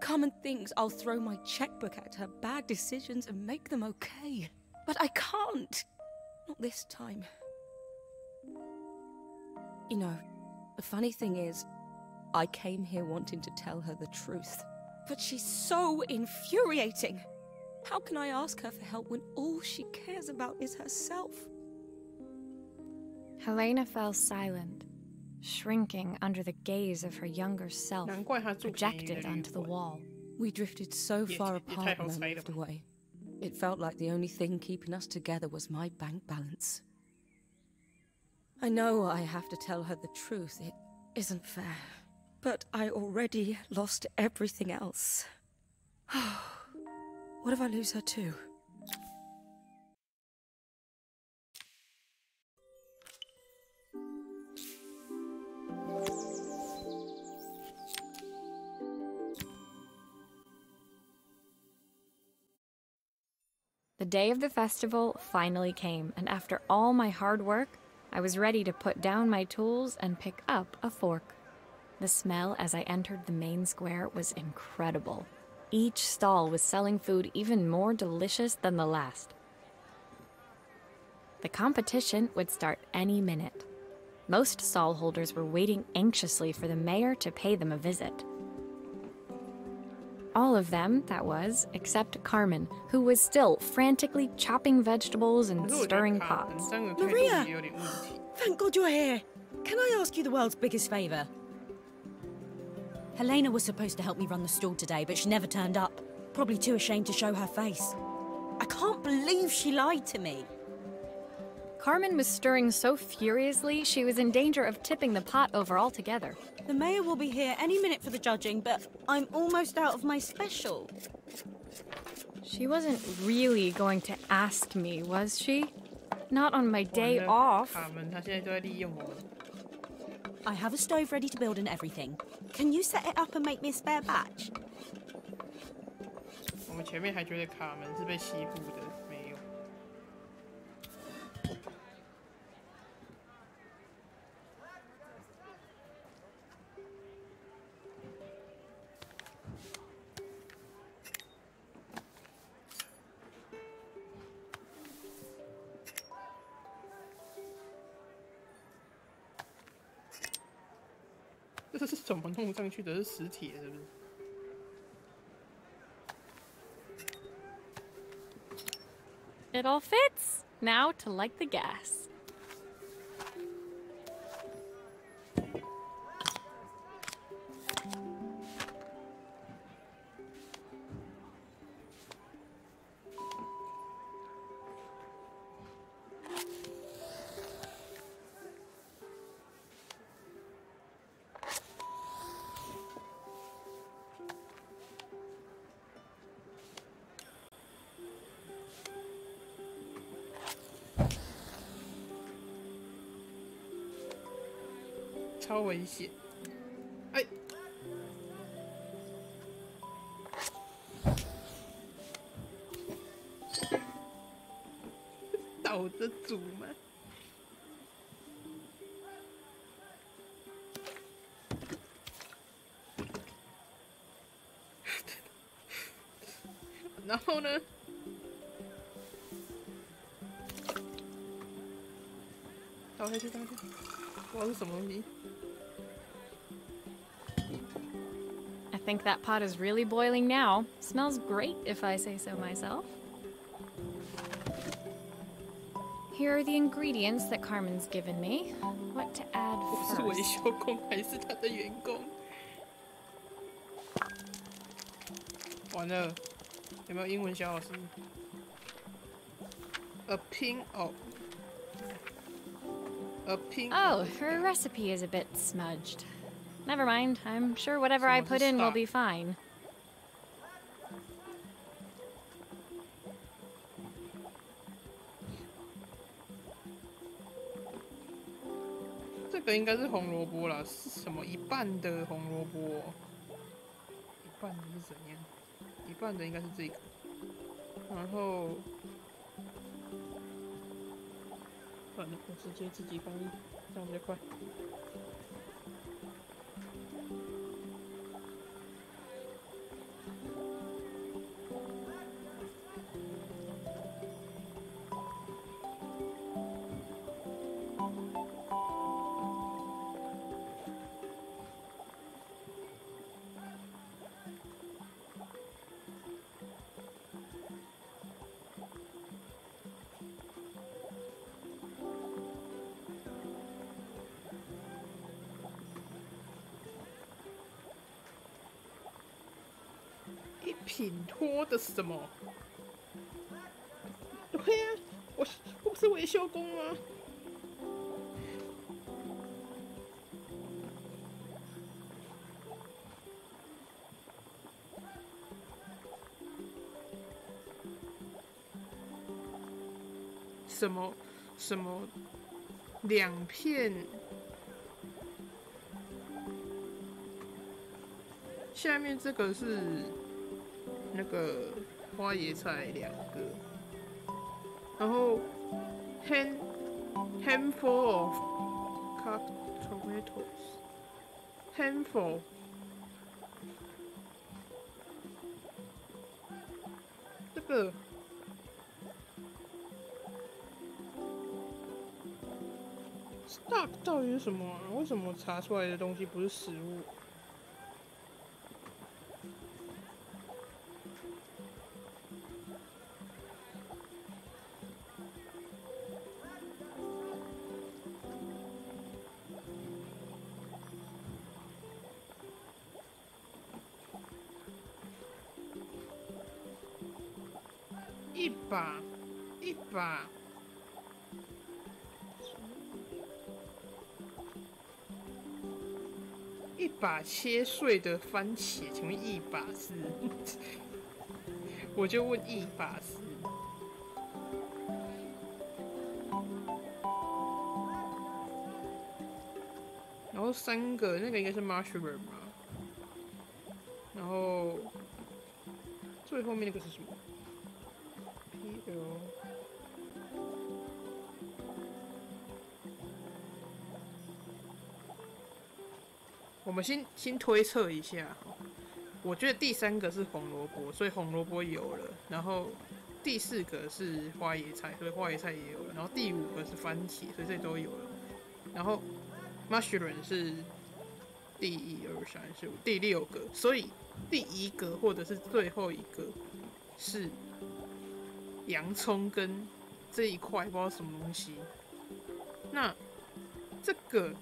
Carmen thinks I'll throw my checkbook at her bad decisions and make them okay. But I can't. Not this time. You know, the funny thing is, I came here wanting to tell her the truth. But she's so infuriating. How can I ask her for help when all she cares about is herself? Helena fell silent, shrinking under the gaze of her younger self, 难怪他住便宜的 projected 旅 onto the 馆。 wall. We drifted so far apart when I moved away. It felt like the only thing keeping us together was my bank balance. I know I have to tell her the truth. It isn't fair. But I already lost everything else. What if I lose her too? The day of the festival finally came, and after all my hard work, I was ready to put down my tools and pick up a fork. The smell as I entered the main square was incredible. Each stall was selling food even more delicious than the last. The competition would start any minute. Most stall holders were waiting anxiously for the mayor to pay them a visit. All of them, that was, except Carmen, who was still frantically chopping vegetables and 可是我觉得 stirring 卡门 pots. 这样的态度 Maria 也有点问题。 Thank God you're here. Can I ask you the world's biggest favour? Helena was supposed to help me run the stall today, but she never turned up. Probably too ashamed to show her face. I can't believe she lied to me. Carmen was stirring so furiously she was in danger of tipping the pot over altogether. The mayor will be here any minute for the judging, but I'm almost out of my special. She wasn't really going to ask me, was she? Not on my day 完了 off. 卡门他现在都在利用我们。 I have a stove ready to build and everything. Can you set it up and make me a spare batch? 我们前面还觉得卡门是被欺负的，没有。这是怎么弄上去的？是磁铁是不是？ It all fits. Now to light the gas. .超危险！哎，倒着煮吗？然后呢？倒下去，倒下去！不知道是什么东西。 I think that pot is really boiling now. Smells great, if I say so myself. Here are the ingredients that Carmen's given me. What to add 我是维 first? 修工还是他的员工？完了，有没有英文小老师 ？A pin of. A pin. Oh, her recipe is a bit smudged. Never mind. I'm sure whatever I put in will be fine. 这个应该是红萝卜啦，是什么一半的红萝卜？一半的是怎样？一半的应该是这个，然后，算了，我直接自己翻译，这样比较快。一品脱的什么？对呀、我不是维修工吗？什么2片？下面这个是那个花椰菜2个，然后 handful of cut tomatoes handful。这个stock 到底是什么啊？为什么查出来的东西不是食物？一把，一把切碎的番茄，请问一把是？我就问一把是。然后3个，那个应该是 mushroom 吧。然后最后面那个是什么？我们先推测一下，我觉得第3个是红萝卜，所以红萝卜有了。然后第4个是花椰菜，所以花椰菜也有了。然后第5个是番茄，所以这都有了。然后 mushroom 是第1、2、3、4、5第6个，所以第1个或者是最后一个是洋葱跟这一块不知道什么东西。那这个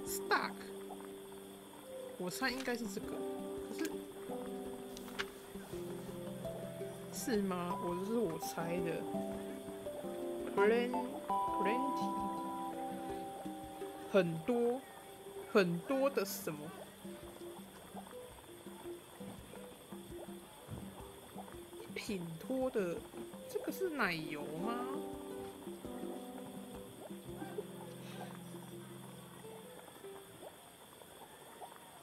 stock 我猜应该是这个，可是是吗？这是我猜的。plenty 很多的什么？品脱的这个是奶油吗？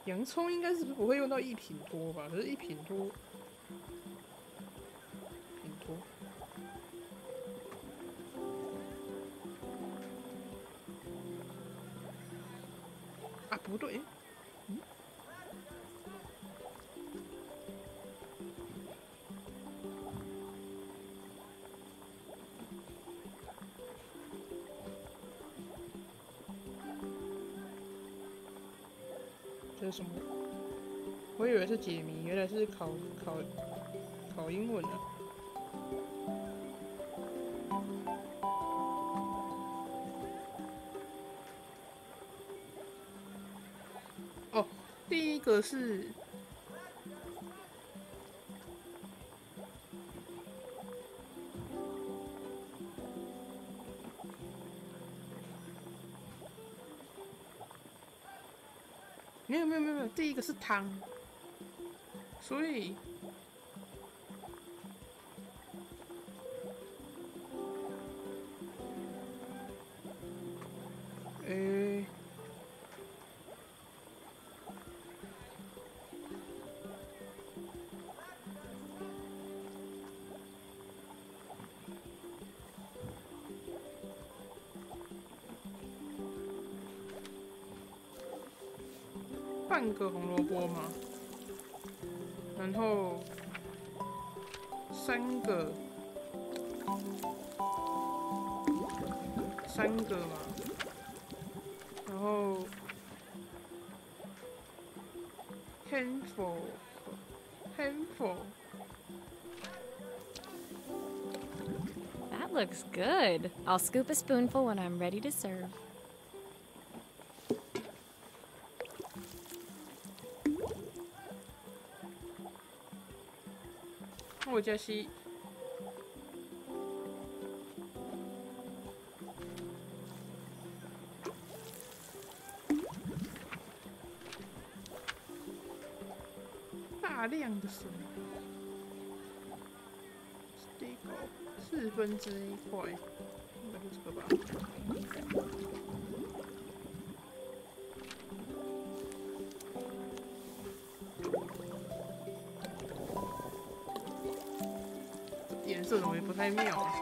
洋葱应该是不会用到一品脱吧？可是一品脱，啊，不对，这是什么？我以为是解谜，原来是考英文啊。哦，第一个是没有，第一个是汤，所以半个红萝卜嘛，然后三个嘛，然后 handful。 That looks good. I'll scoop a spoonful when I'm ready to serve. 我加西。大量的水，steak 1/4块，应该是这个吧。颜色怎么也不太妙啊。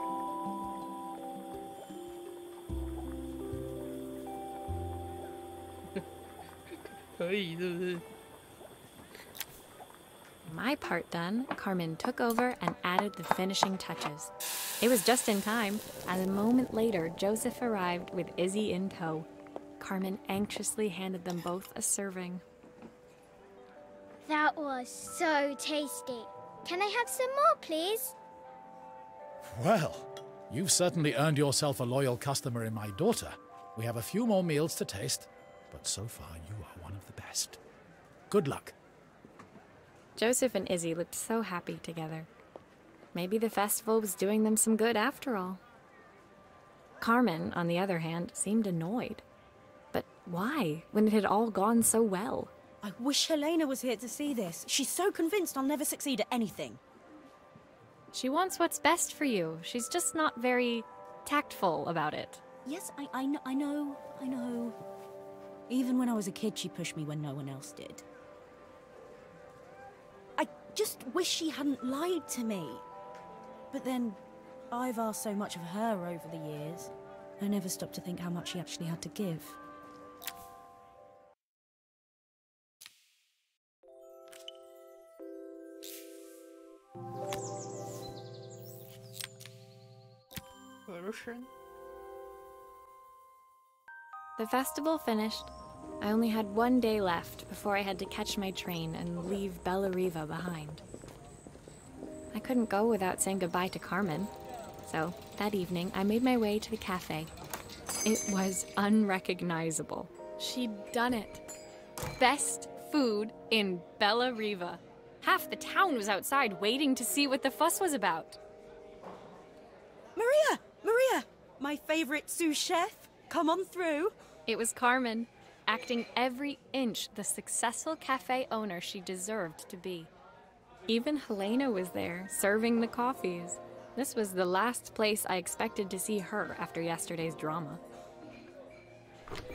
可以是不是？ My part done, Carmen took over and added the finishing touches. It was just in time, as a moment later, Joseph arrived with Izzy in tow. Carmen anxiously handed them both a serving. That was so tasty. Can I have some more, please? Well, you've certainly earned yourself a loyal customer in my daughter. We have a few more meals to taste, but so far you are one of the best. Good luck. Joseph and Izzy looked so happy together. Maybe the festival was doing them some good after all. Carmen, on the other hand, seemed annoyed. But why, when it had all gone so well? I wish Helena was here to see this. She's so convinced I'll never succeed at anything. She wants what's best for you. She's just not very tactful about it. Yes, I know. Even when I was a kid, she pushed me when no one else did. I just wish she hadn't lied to me. But then, I've asked so much of her over the years. I never stopped to think how much she actually had to give. The festival finished. I only had one day left before I had to catch my train and leave Bellariva behind. I couldn't go without saying goodbye to Carmen, so that evening I made my way to the cafe. It was unrecognizable. She'd done it. Best food in Bellariva. Half the town was outside waiting to see what the fuss was about. Maria! My favorite sous chef! Come on through! It was Carmen, acting every inch the successful cafe owner she deserved to be. Even Helena was there, serving the coffees. This was the last place I expected to see her after yesterday's drama.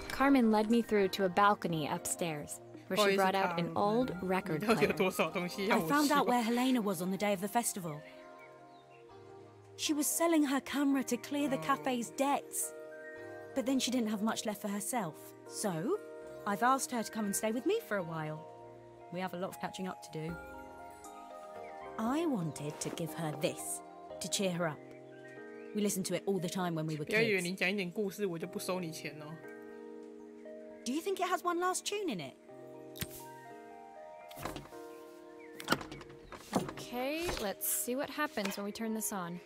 Carmen led me through to a balcony upstairs, where she brought out an old record player. I found out where Helena was on the day of the festival. She was selling her camera to clear the cafe's debts. But then she didn't have much left for herself. So, I've asked her to come and stay with me for a while. We have a lot of catching up to do. I wanted to give her this, to cheer her up. We listened to it all the time when we were kids. Do you think it has one last tune in it? Okay, let's see what happens when we turn this on.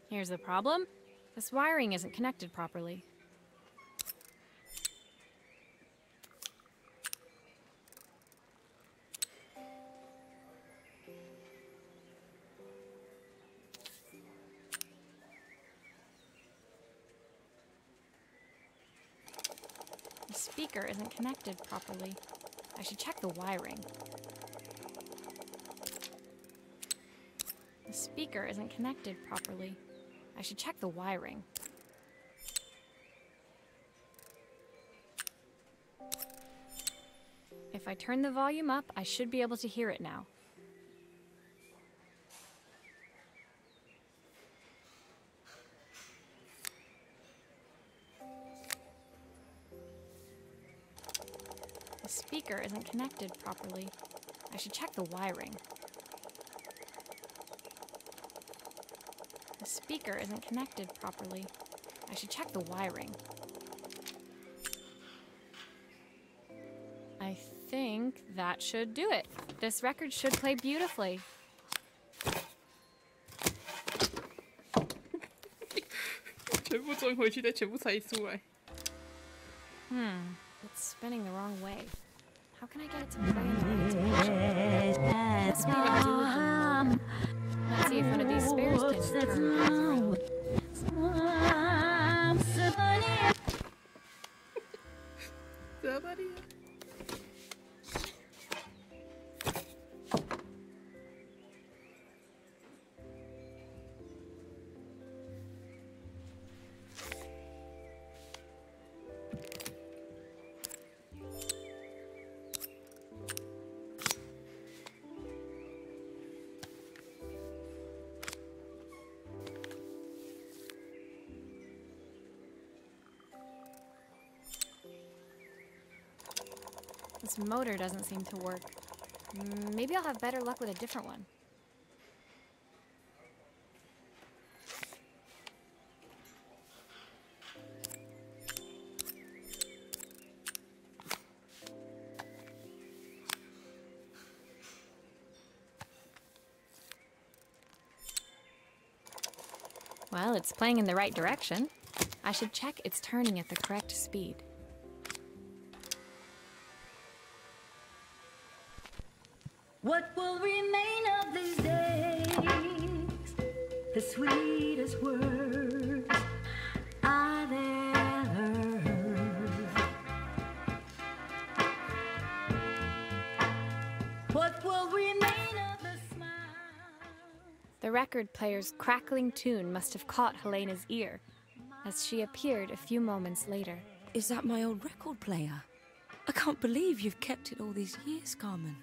Here's the problem. This wiring isn't connected properly. The speaker isn't connected properly. I should check the wiring. The speaker isn't connected properly. I should check the wiring. If I turn the volume up, I should be able to hear it now. The speaker isn't connected properly. I should check the wiring. The speaker isn't connected properly. I should check the wiring. I think that should do it. This record should play beautifully. It's spinning the wrong way. How can I get it to play in the right direction? Must be to do with the motor. Let's see if one of these spares can turn things around. This motor doesn't seem to work. Maybe I'll have better luck with a different one. Well, it's playing in the right direction. I should check it's turning at the correct speed. What will remain of these days? The sweetest words I've ever heard. What will remain of the smile? The record player's crackling tune must have caught Helena's ear, as she appeared a few moments later. Is that my old record player? I can't believe you've kept it all these years, Carmen.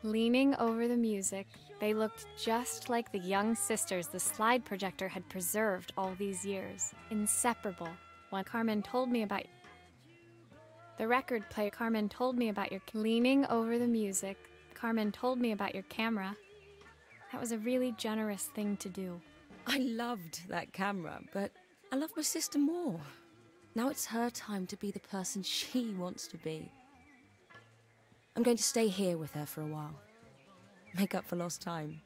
Leaning over the music, they looked just like the young sisters the slide projector had preserved all these years, inseparable. When Carmen told me about the record player, Carmen told me about your leaning over the music. Carmen told me about your camera. That was a really generous thing to do. I loved that camera, but I love my sister more. Now it's her time to be the person she wants to be. I'm going to stay here with her for a while. Make up for lost time.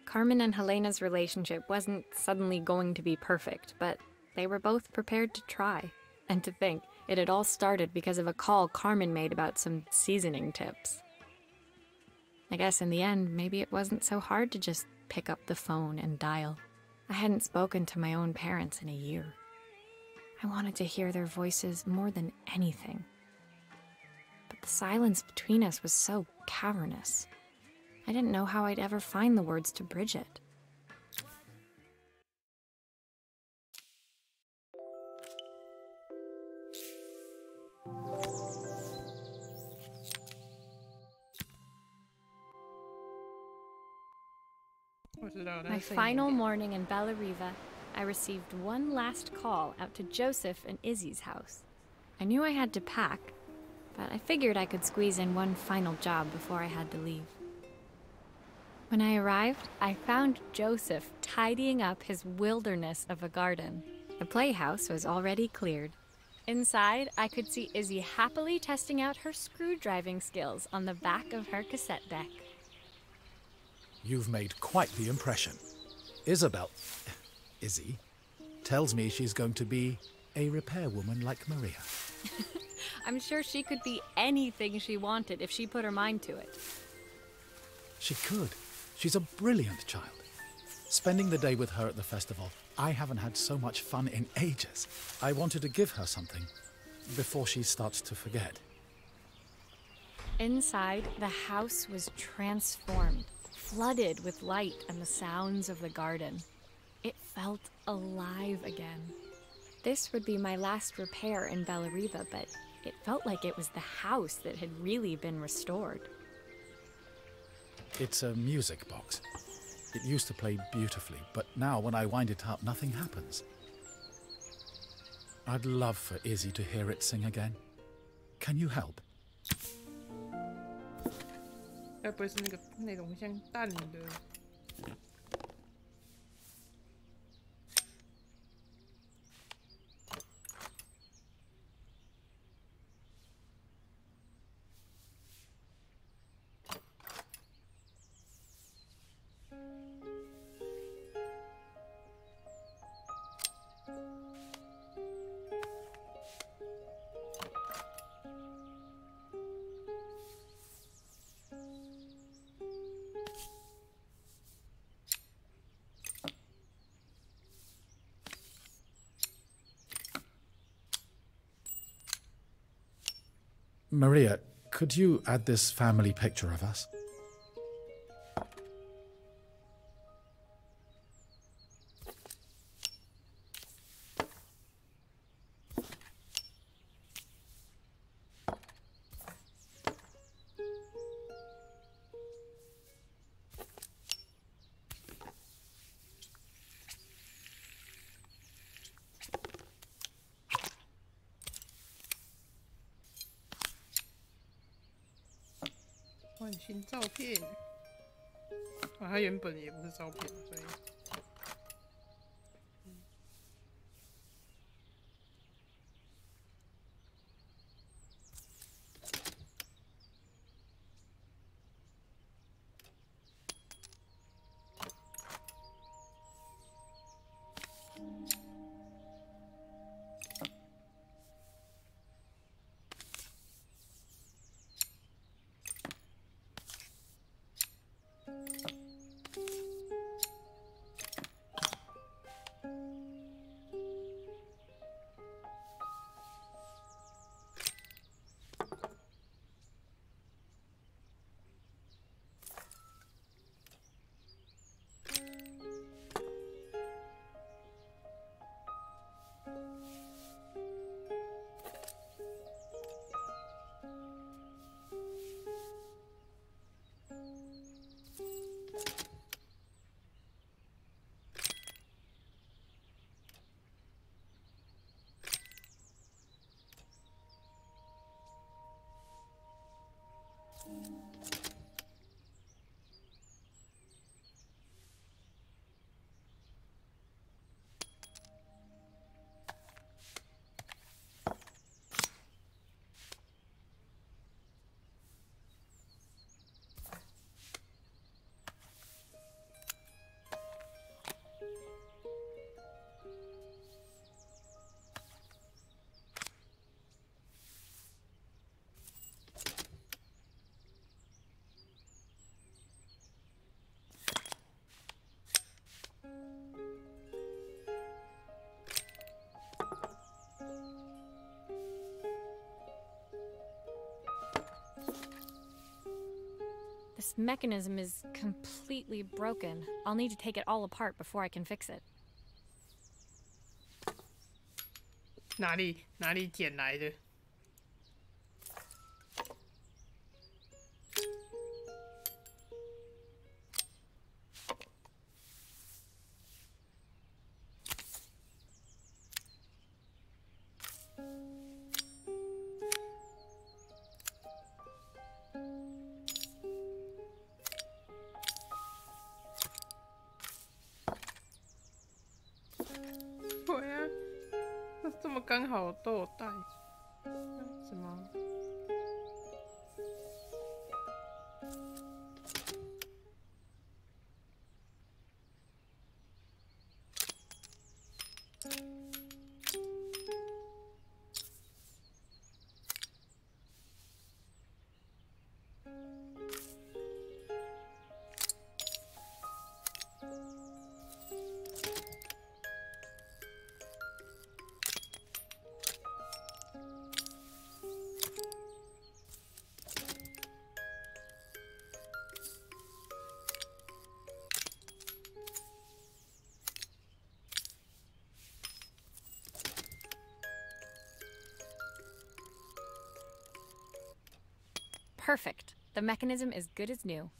Carmen and Helena's relationship wasn't suddenly going to be perfect, but they were both prepared to try. And to think, it had all started because of a call Carmen made about some seasoning tips. I guess in the end, maybe it wasn't so hard to just pick up the phone and dial. I hadn't spoken to my own parents in a year. I wanted to hear their voices more than anything. But the silence between us was so cavernous. I didn't know how I'd ever find the words to bridge it. My final morning in Bellariva, I received one last call out to Joseph and Izzy's house. I knew I had to pack, but I figured I could squeeze in one final job before I had to leave. When I arrived, I found Joseph tidying up his wilderness of a garden. The playhouse was already cleared. Inside, I could see Izzy happily testing out her screw-driving skills on the back of her cassette deck. You've made quite the impression. Izzy, tells me she's going to be a repairwoman like Maria. I'm sure she could be anything she wanted if she put her mind to it. She could. She's a brilliant child. Spending the day with her at the festival I haven't had so much fun in ages. I wanted to give her something before she starts to forget. Inside, the house was transformed, flooded with light and the sounds of the garden. It felt alive again. This would be my last repair in Bellariva, but it felt like it was the house that had really been restored. It's a music box. It used to play beautifully, but now when I wind it up, nothing happens. I'd love for Izzy to hear it sing again. Can you help? 该不会是那种像蛋的？ Maria, could you add this family picture of us?换新照片啊，它原本也不是照片，所以。This mechanism is completely broken. I'll need to take it all apart before I can fix it. 哪里捡来的？对啊，这么刚好都有带，什么？ Perfect. The mechanism is good as new.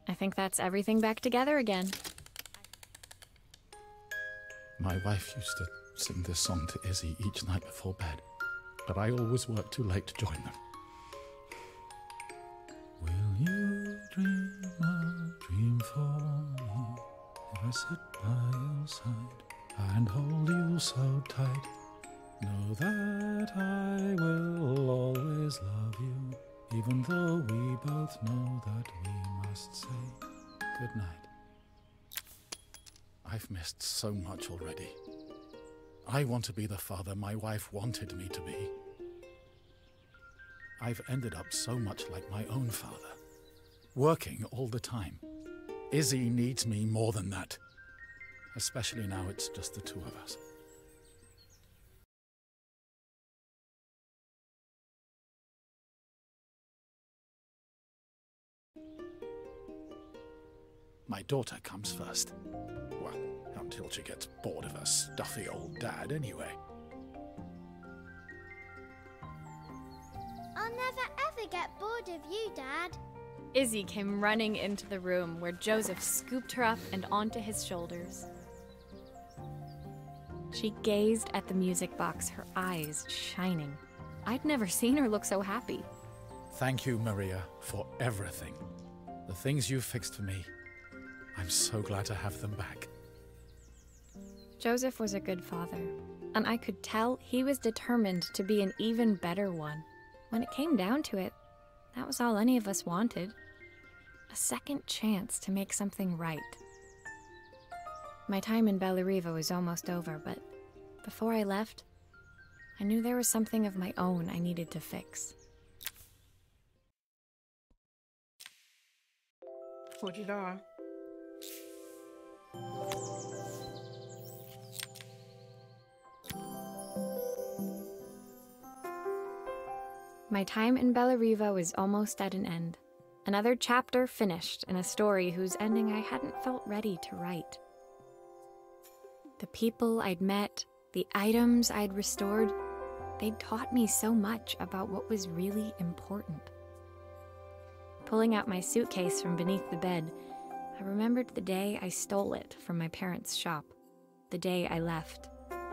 I think that's everything back together again. My wife used to sing this song to Izzy each night before bed, but I always worked too late to join them. Will you dream a dream for me if I sit by your side and hold you so tight? Know that I will always love you, even though we both know that we must say goodnight. I've missed so much already. I want to be the father my wife wanted me to be. I've ended up so much like my own father, working all the time. Izzy needs me more than that, especially now it's just the two of us. My daughter comes first. Well, until she gets bored of her stuffy old dad anyway. I'll never ever get bored of you, Dad. Izzy came running into the room where Joseph scooped her up and onto his shoulders. She gazed at the music box, her eyes shining. I'd never seen her look so happy. Thank you, Maria, for everything. The things you fixed for me. I'm so glad to have them back. Joseph was a good father, and I could tell he was determined to be an even better one. When it came down to it, that was all any of us wanted. A second chance to make something right. My time in Bellariva was almost over, but before I left, I knew there was something of my own I needed to fix. 我知道啊。My time in Bellariva was almost at an end. Another chapter finished in a story whose ending I hadn't felt ready to write. The people I'd met, the items I'd restored, they'd taught me so much about what was really important. Pulling out my suitcase from beneath the bed, I remembered the day I stole it from my parents' shop, the day I left.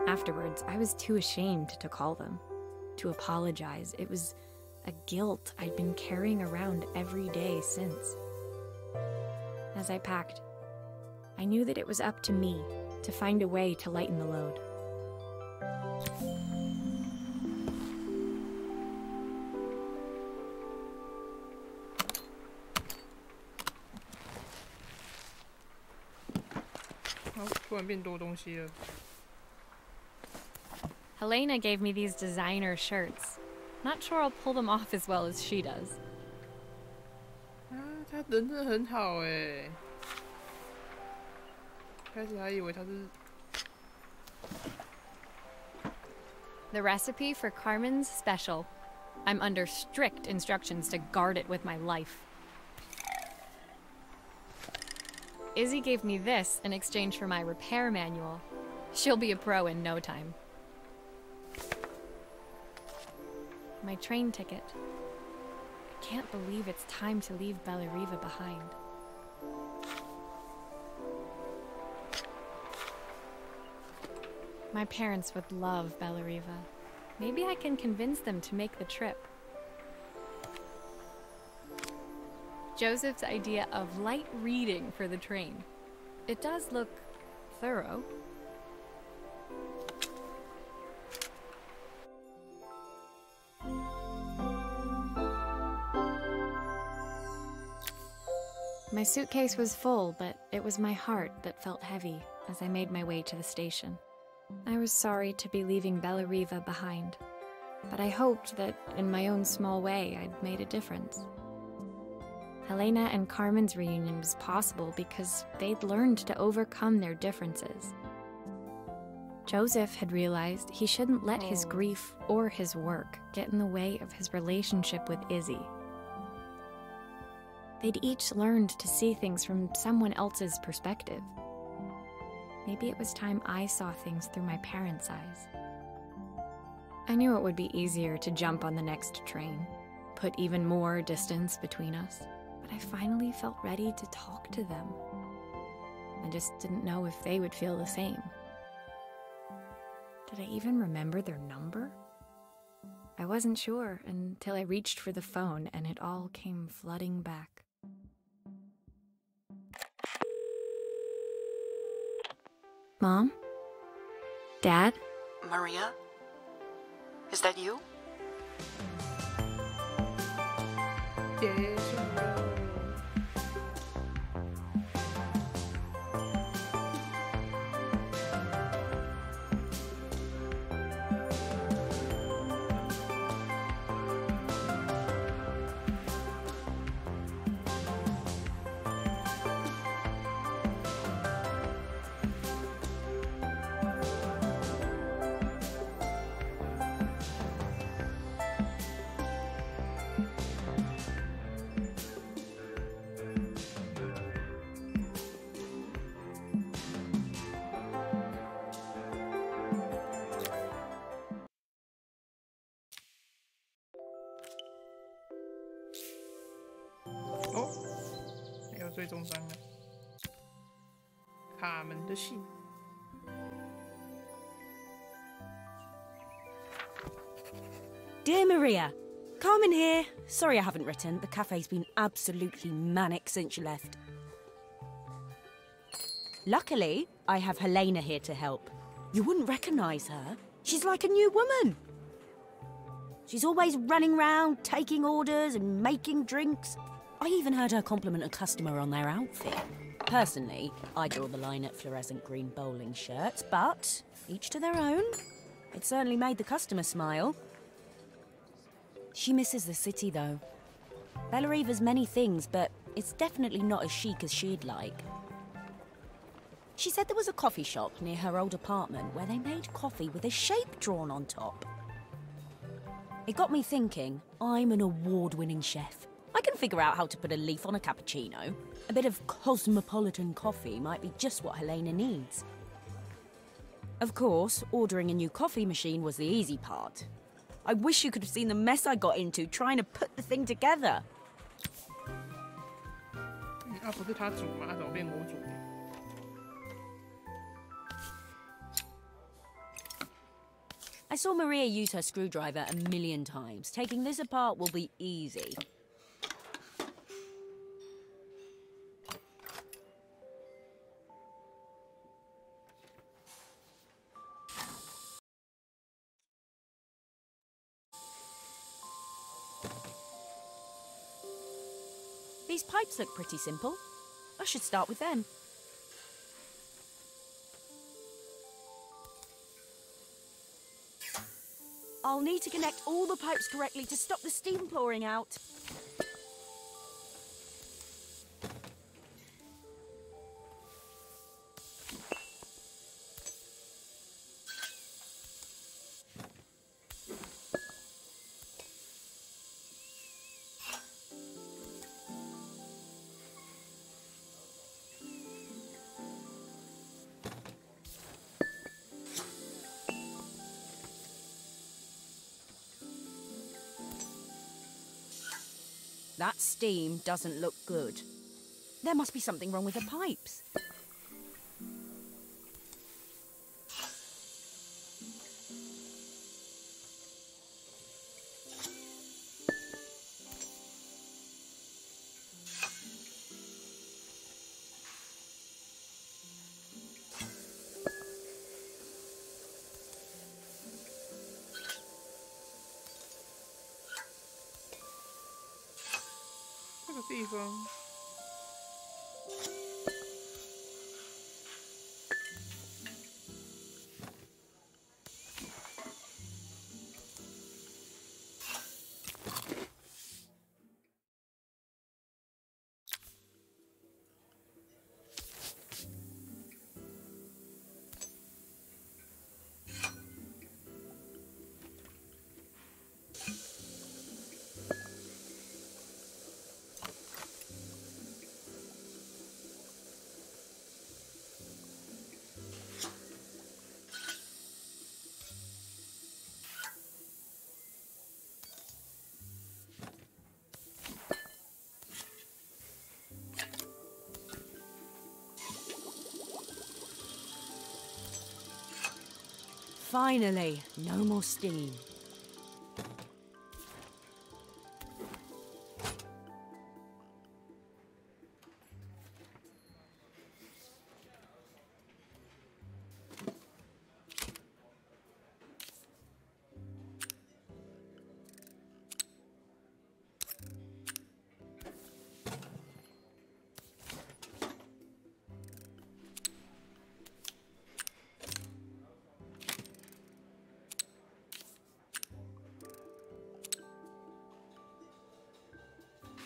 Afterwards, I was too ashamed to call them, to apologize. It was a guilt I'd been carrying around every day since. As I packed, I knew that it was up to me to find a way to lighten the load. Helena gave me these designer shirts. Not sure I'll pull them off as well as she does. 他人真的很好哎，开始还以为他是。The recipe for Carmen's special. I'm under strict instructions to guard it with my life. Izzy gave me this in exchange for my repair manual. She'll be a pro in no time. My train ticket. I can't believe it's time to leave Bellariva behind. My parents would love Bellariva. Maybe I can convince them to make the trip. Joseph's idea of light reading for the train. It does look thorough. My suitcase was full, but it was my heart that felt heavy as I made my way to the station. I was sorry to be leaving Bellariva behind, but I hoped that, in my own small way, I'd made a difference. Helena and Carmen's reunion was possible because they'd learned to overcome their differences. Joseph had realized he shouldn't let his grief or his work get in the way of his relationship with Izzy. They'd each learned to see things from someone else's perspective. Maybe it was time I saw things through my parents' eyes. I knew it would be easier to jump on the next train, put even more distance between us, but I finally felt ready to talk to them. I just didn't know if they would feel the same. Did I even remember their number? I wasn't sure until I reached for the phone and it all came flooding back. Mom? Dad? Maria? Is that you? Yes.哦，还有最终章了，卡门的信。Dear Maria, Carmen here. Sorry I haven't written. The cafe's been absolutely manic since you left. Luckily, I have Helena here to help. You wouldn't recognise her. She's like a new woman. She's always running round, taking orders and making drinks. I even heard her compliment a customer on their outfit. Personally, I draw the line at fluorescent green bowling shirts, but each to their own. It certainly made the customer smile. She misses the city, though. Bellariva's many things, but it's definitely not as chic as she'd like. She said there was a coffee shop near her old apartment where they made coffee with a shape drawn on top. It got me thinking, I'm an award-winning chef. I can figure out how to put a leaf on a cappuccino. A bit of cosmopolitan coffee might be just what Helena needs. Of course, ordering a new coffee machine was the easy part. I wish you could have seen the mess I got into trying to put the thing together. 啊，不是他煮吗？怎么变我煮的？ I saw Maria use her screwdriver a million times. Taking this apart will be easy. These pipes look pretty simple. I should start with them. I'll need to connect all the pipes correctly to stop the steam pouring out. That steam doesn't look good. There must be something wrong with the pipes. Finally, no more steam.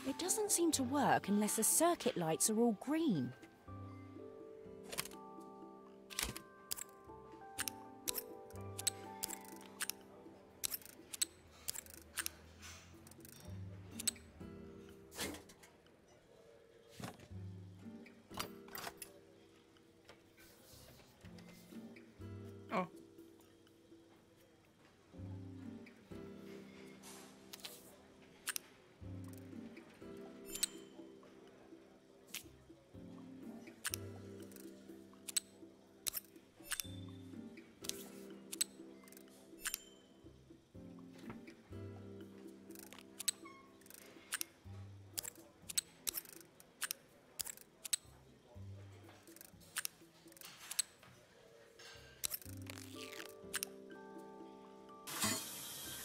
It doesn't seem to work unless the circuit lights are all green. Oh.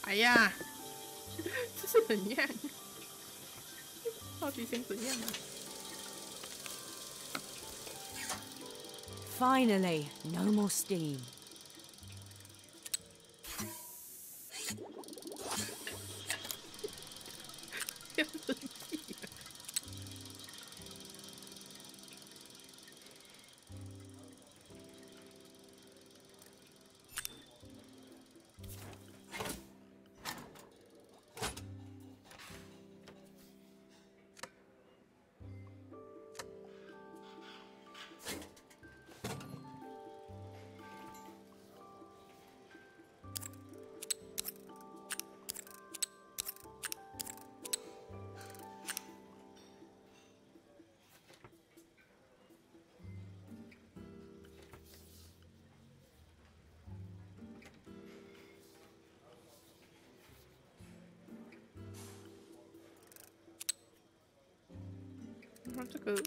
哎呀，这是怎样？到底想怎样啊 Finally, no more steam. 要生气了。那这个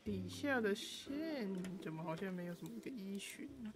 底下的线怎么好像没有什么一个依循呢？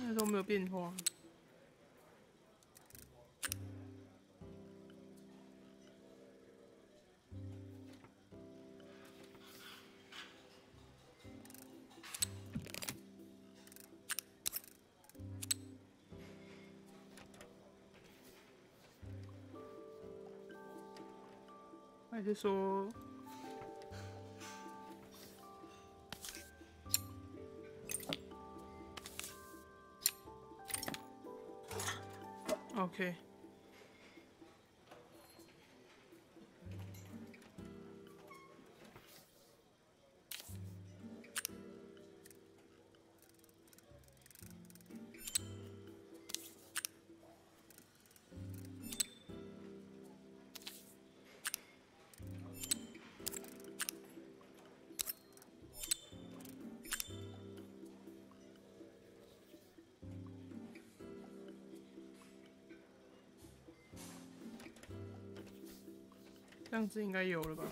那都没有变化。还是说？ OK， 这样子应该有了吧？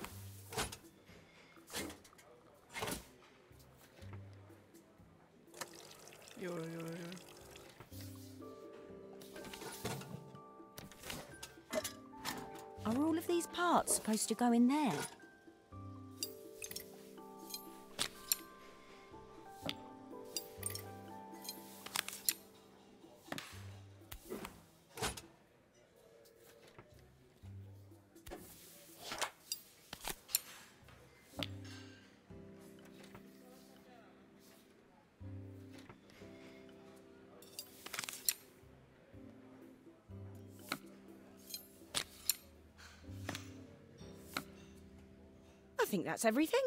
有了，有了，有了。 Are all of these parts supposed to go in there? think that's everything.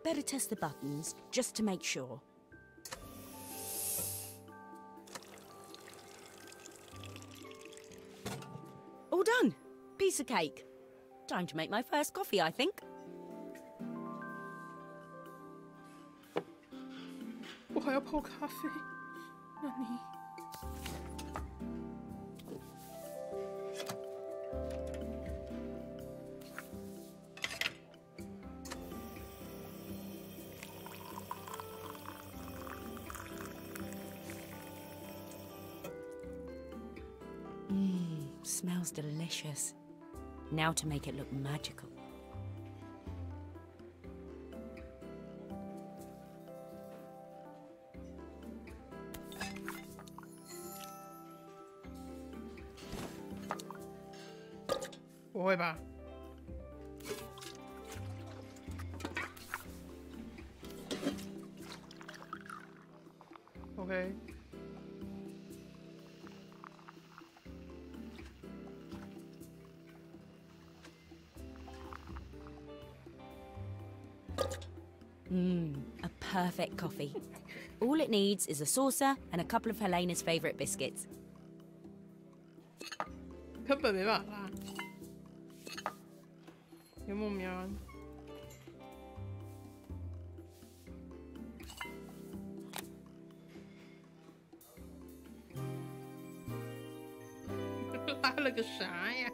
Better test the buttons, just to make sure. All done. Piece of cake. Time to make my first coffee, I think. 我还要泡咖啡，那你。Smells delicious. Now to make it look magical.不会吧？OK。A perfect coffee. All it needs is a saucer and a couple of Helena's favourite biscuits. 根本没办法啦。有没有瞄？拉了个啥呀？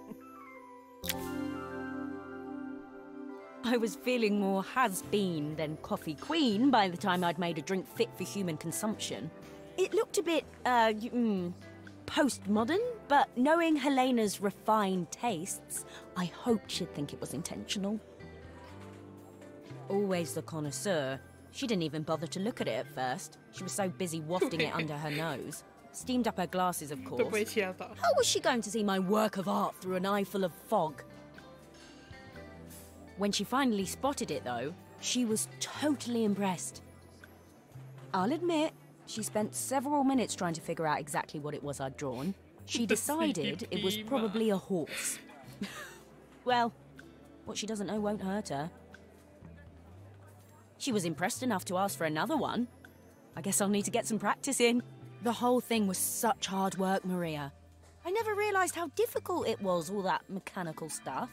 I was feeling more has-been than coffee queen by the time I'd made a drink fit for human consumption. It looked a bit, postmodern, but knowing Helena's refined tastes, I hoped she'd think it was intentional. Always the connoisseur, she didn't even bother to look at it at first. She was so busy wafting it under her nose. Steamed up her glasses, of course. How was she going to see my work of art through an eye full of fog? When she finally spotted it, though, she was totally impressed. I'll admit, she spent several minutes trying to figure out exactly what it was I'd drawn. She decided it was probably a horse. Well, what she doesn't know won't hurt her. She was impressed enough to ask for another one. I guess I'll need to get some practice in. The whole thing was such hard work, Maria. I never realised how difficult it was, all that mechanical stuff.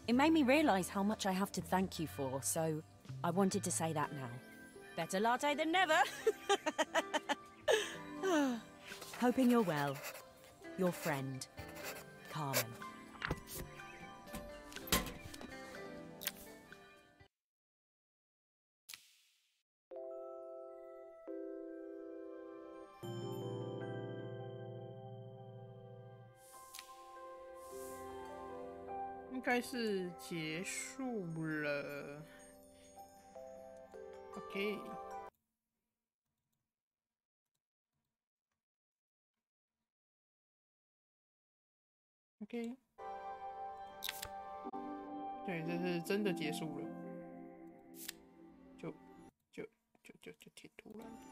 It made me realise how much I have to thank you for, so I wanted to say that now. Better latte than never. Hoping you're well. Your friend, Carmen. OK， 应该是结束了。OK。OK， 对，这是真的结束了，就挺突然的。